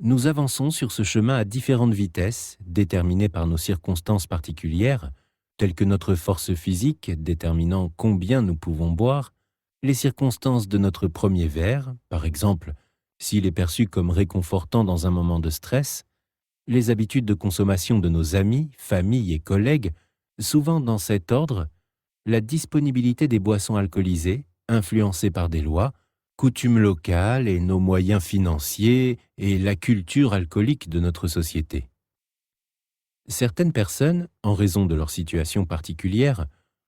Nous avançons sur ce chemin à différentes vitesses, déterminées par nos circonstances particulières, telles que notre force physique déterminant combien nous pouvons boire, les circonstances de notre premier verre, par exemple, s'il est perçu comme réconfortant dans un moment de stress, les habitudes de consommation de nos amis, familles et collègues, souvent dans cet ordre, la disponibilité des boissons alcoolisées, influencées par des lois, coutumes locales et nos moyens financiers et la culture alcoolique de notre société. Certaines personnes, en raison de leur situation particulière,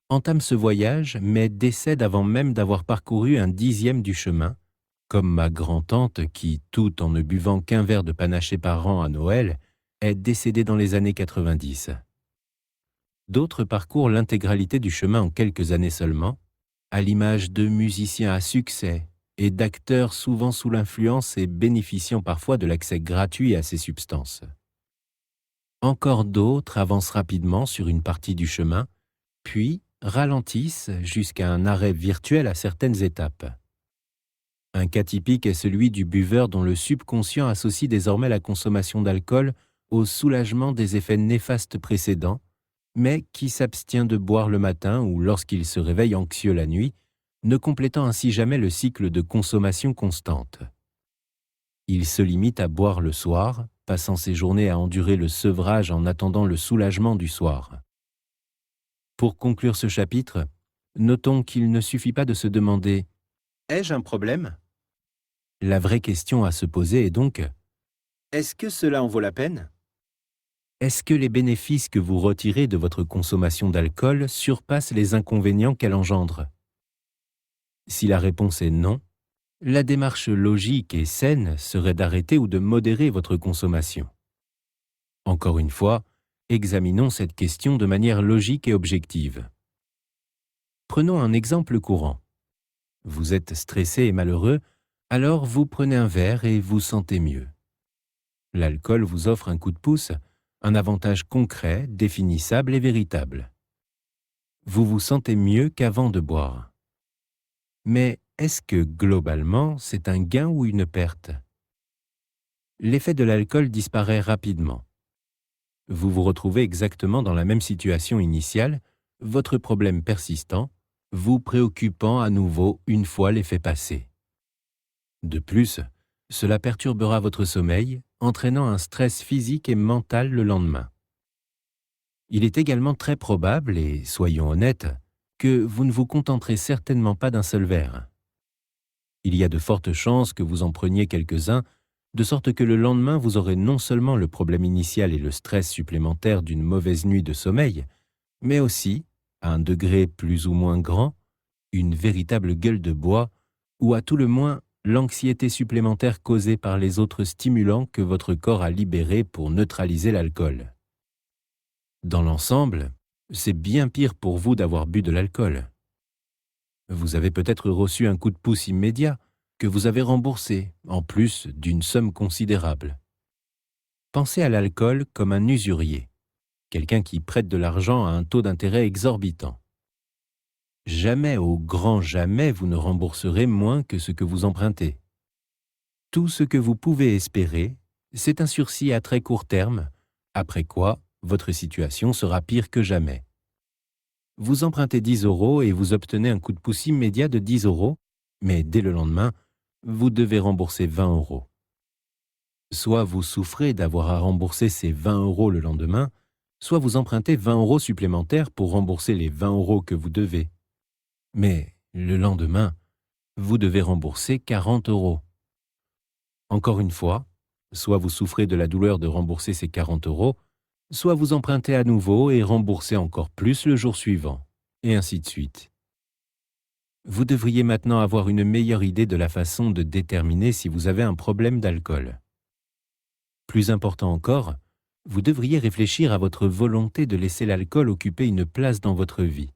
entament ce voyage mais décèdent avant même d'avoir parcouru un dixième du chemin, comme ma grand-tante qui, tout en ne buvant qu'un verre de panaché par an à Noël, est décédée dans les années 90. D'autres parcourent l'intégralité du chemin en quelques années seulement, à l'image de musiciens à succès et d'acteurs souvent sous l'influence et bénéficiant parfois de l'accès gratuit à ces substances. Encore d'autres avancent rapidement sur une partie du chemin, puis ralentissent jusqu'à un arrêt virtuel à certaines étapes. Un cas typique est celui du buveur dont le subconscient associe désormais la consommation d'alcool au soulagement des effets néfastes précédents, mais qui s'abstient de boire le matin ou lorsqu'il se réveille anxieux la nuit, ne complétant ainsi jamais le cycle de consommation constante. Il se limite à boire le soir, passant ses journées à endurer le sevrage en attendant le soulagement du soir. Pour conclure ce chapitre, notons qu'il ne suffit pas de se demander « Ai-je un problème ?» La vraie question à se poser est donc « Est-ce que cela en vaut la peine ?» Est-ce que les bénéfices que vous retirez de votre consommation d'alcool surpassent les inconvénients qu'elle engendre? Si la réponse est non, la démarche logique et saine serait d'arrêter ou de modérer votre consommation. Encore une fois, examinons cette question de manière logique et objective. Prenons un exemple courant. Vous êtes stressé et malheureux, alors vous prenez un verre et vous sentez mieux. L'alcool vous offre un coup de pouce, un avantage concret, définissable et véritable. Vous vous sentez mieux qu'avant de boire. Mais est-ce que, globalement, c'est un gain ou une perte? L'effet de l'alcool disparaît rapidement. Vous vous retrouvez exactement dans la même situation initiale, votre problème persistant, vous préoccupant à nouveau une fois l'effet passé. De plus, cela perturbera votre sommeil, entraînant un stress physique et mental le lendemain. Il est également très probable, et soyons honnêtes, que vous ne vous contenterez certainement pas d'un seul verre. Il y a de fortes chances que vous en preniez quelques-uns, de sorte que le lendemain vous aurez non seulement le problème initial et le stress supplémentaire d'une mauvaise nuit de sommeil, mais aussi, à un degré plus ou moins grand, une véritable gueule de bois, ou à tout le moins l'anxiété supplémentaire causée par les autres stimulants que votre corps a libérés pour neutraliser l'alcool. Dans l'ensemble, c'est bien pire pour vous d'avoir bu de l'alcool. Vous avez peut-être reçu un coup de pouce immédiat que vous avez remboursé, en plus d'une somme considérable. Pensez à l'alcool comme un usurier, quelqu'un qui prête de l'argent à un taux d'intérêt exorbitant. Jamais, au grand jamais, vous ne rembourserez moins que ce que vous empruntez. Tout ce que vous pouvez espérer, c'est un sursis à très court terme, après quoi votre situation sera pire que jamais. Vous empruntez 10 € et vous obtenez un coup de pouce immédiat de 10 €, mais dès le lendemain, vous devez rembourser 20 €. Soit vous souffrez d'avoir à rembourser ces 20 € le lendemain, soit vous empruntez 20 € supplémentaires pour rembourser les 20 € que vous devez. Mais le lendemain, vous devez rembourser 40 €. Encore une fois, soit vous souffrez de la douleur de rembourser ces 40 €, soit vous empruntez à nouveau et remboursez encore plus le jour suivant, et ainsi de suite. Vous devriez maintenant avoir une meilleure idée de la façon de déterminer si vous avez un problème d'alcool. Plus important encore, vous devriez réfléchir à votre volonté de laisser l'alcool occuper une place dans votre vie.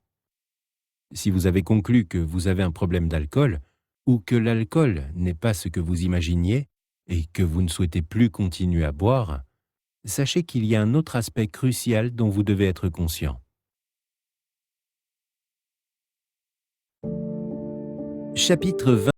Si vous avez conclu que vous avez un problème d'alcool, ou que l'alcool n'est pas ce que vous imaginiez, et que vous ne souhaitez plus continuer à boire, sachez qu'il y a un autre aspect crucial dont vous devez être conscient. Chapitre 20.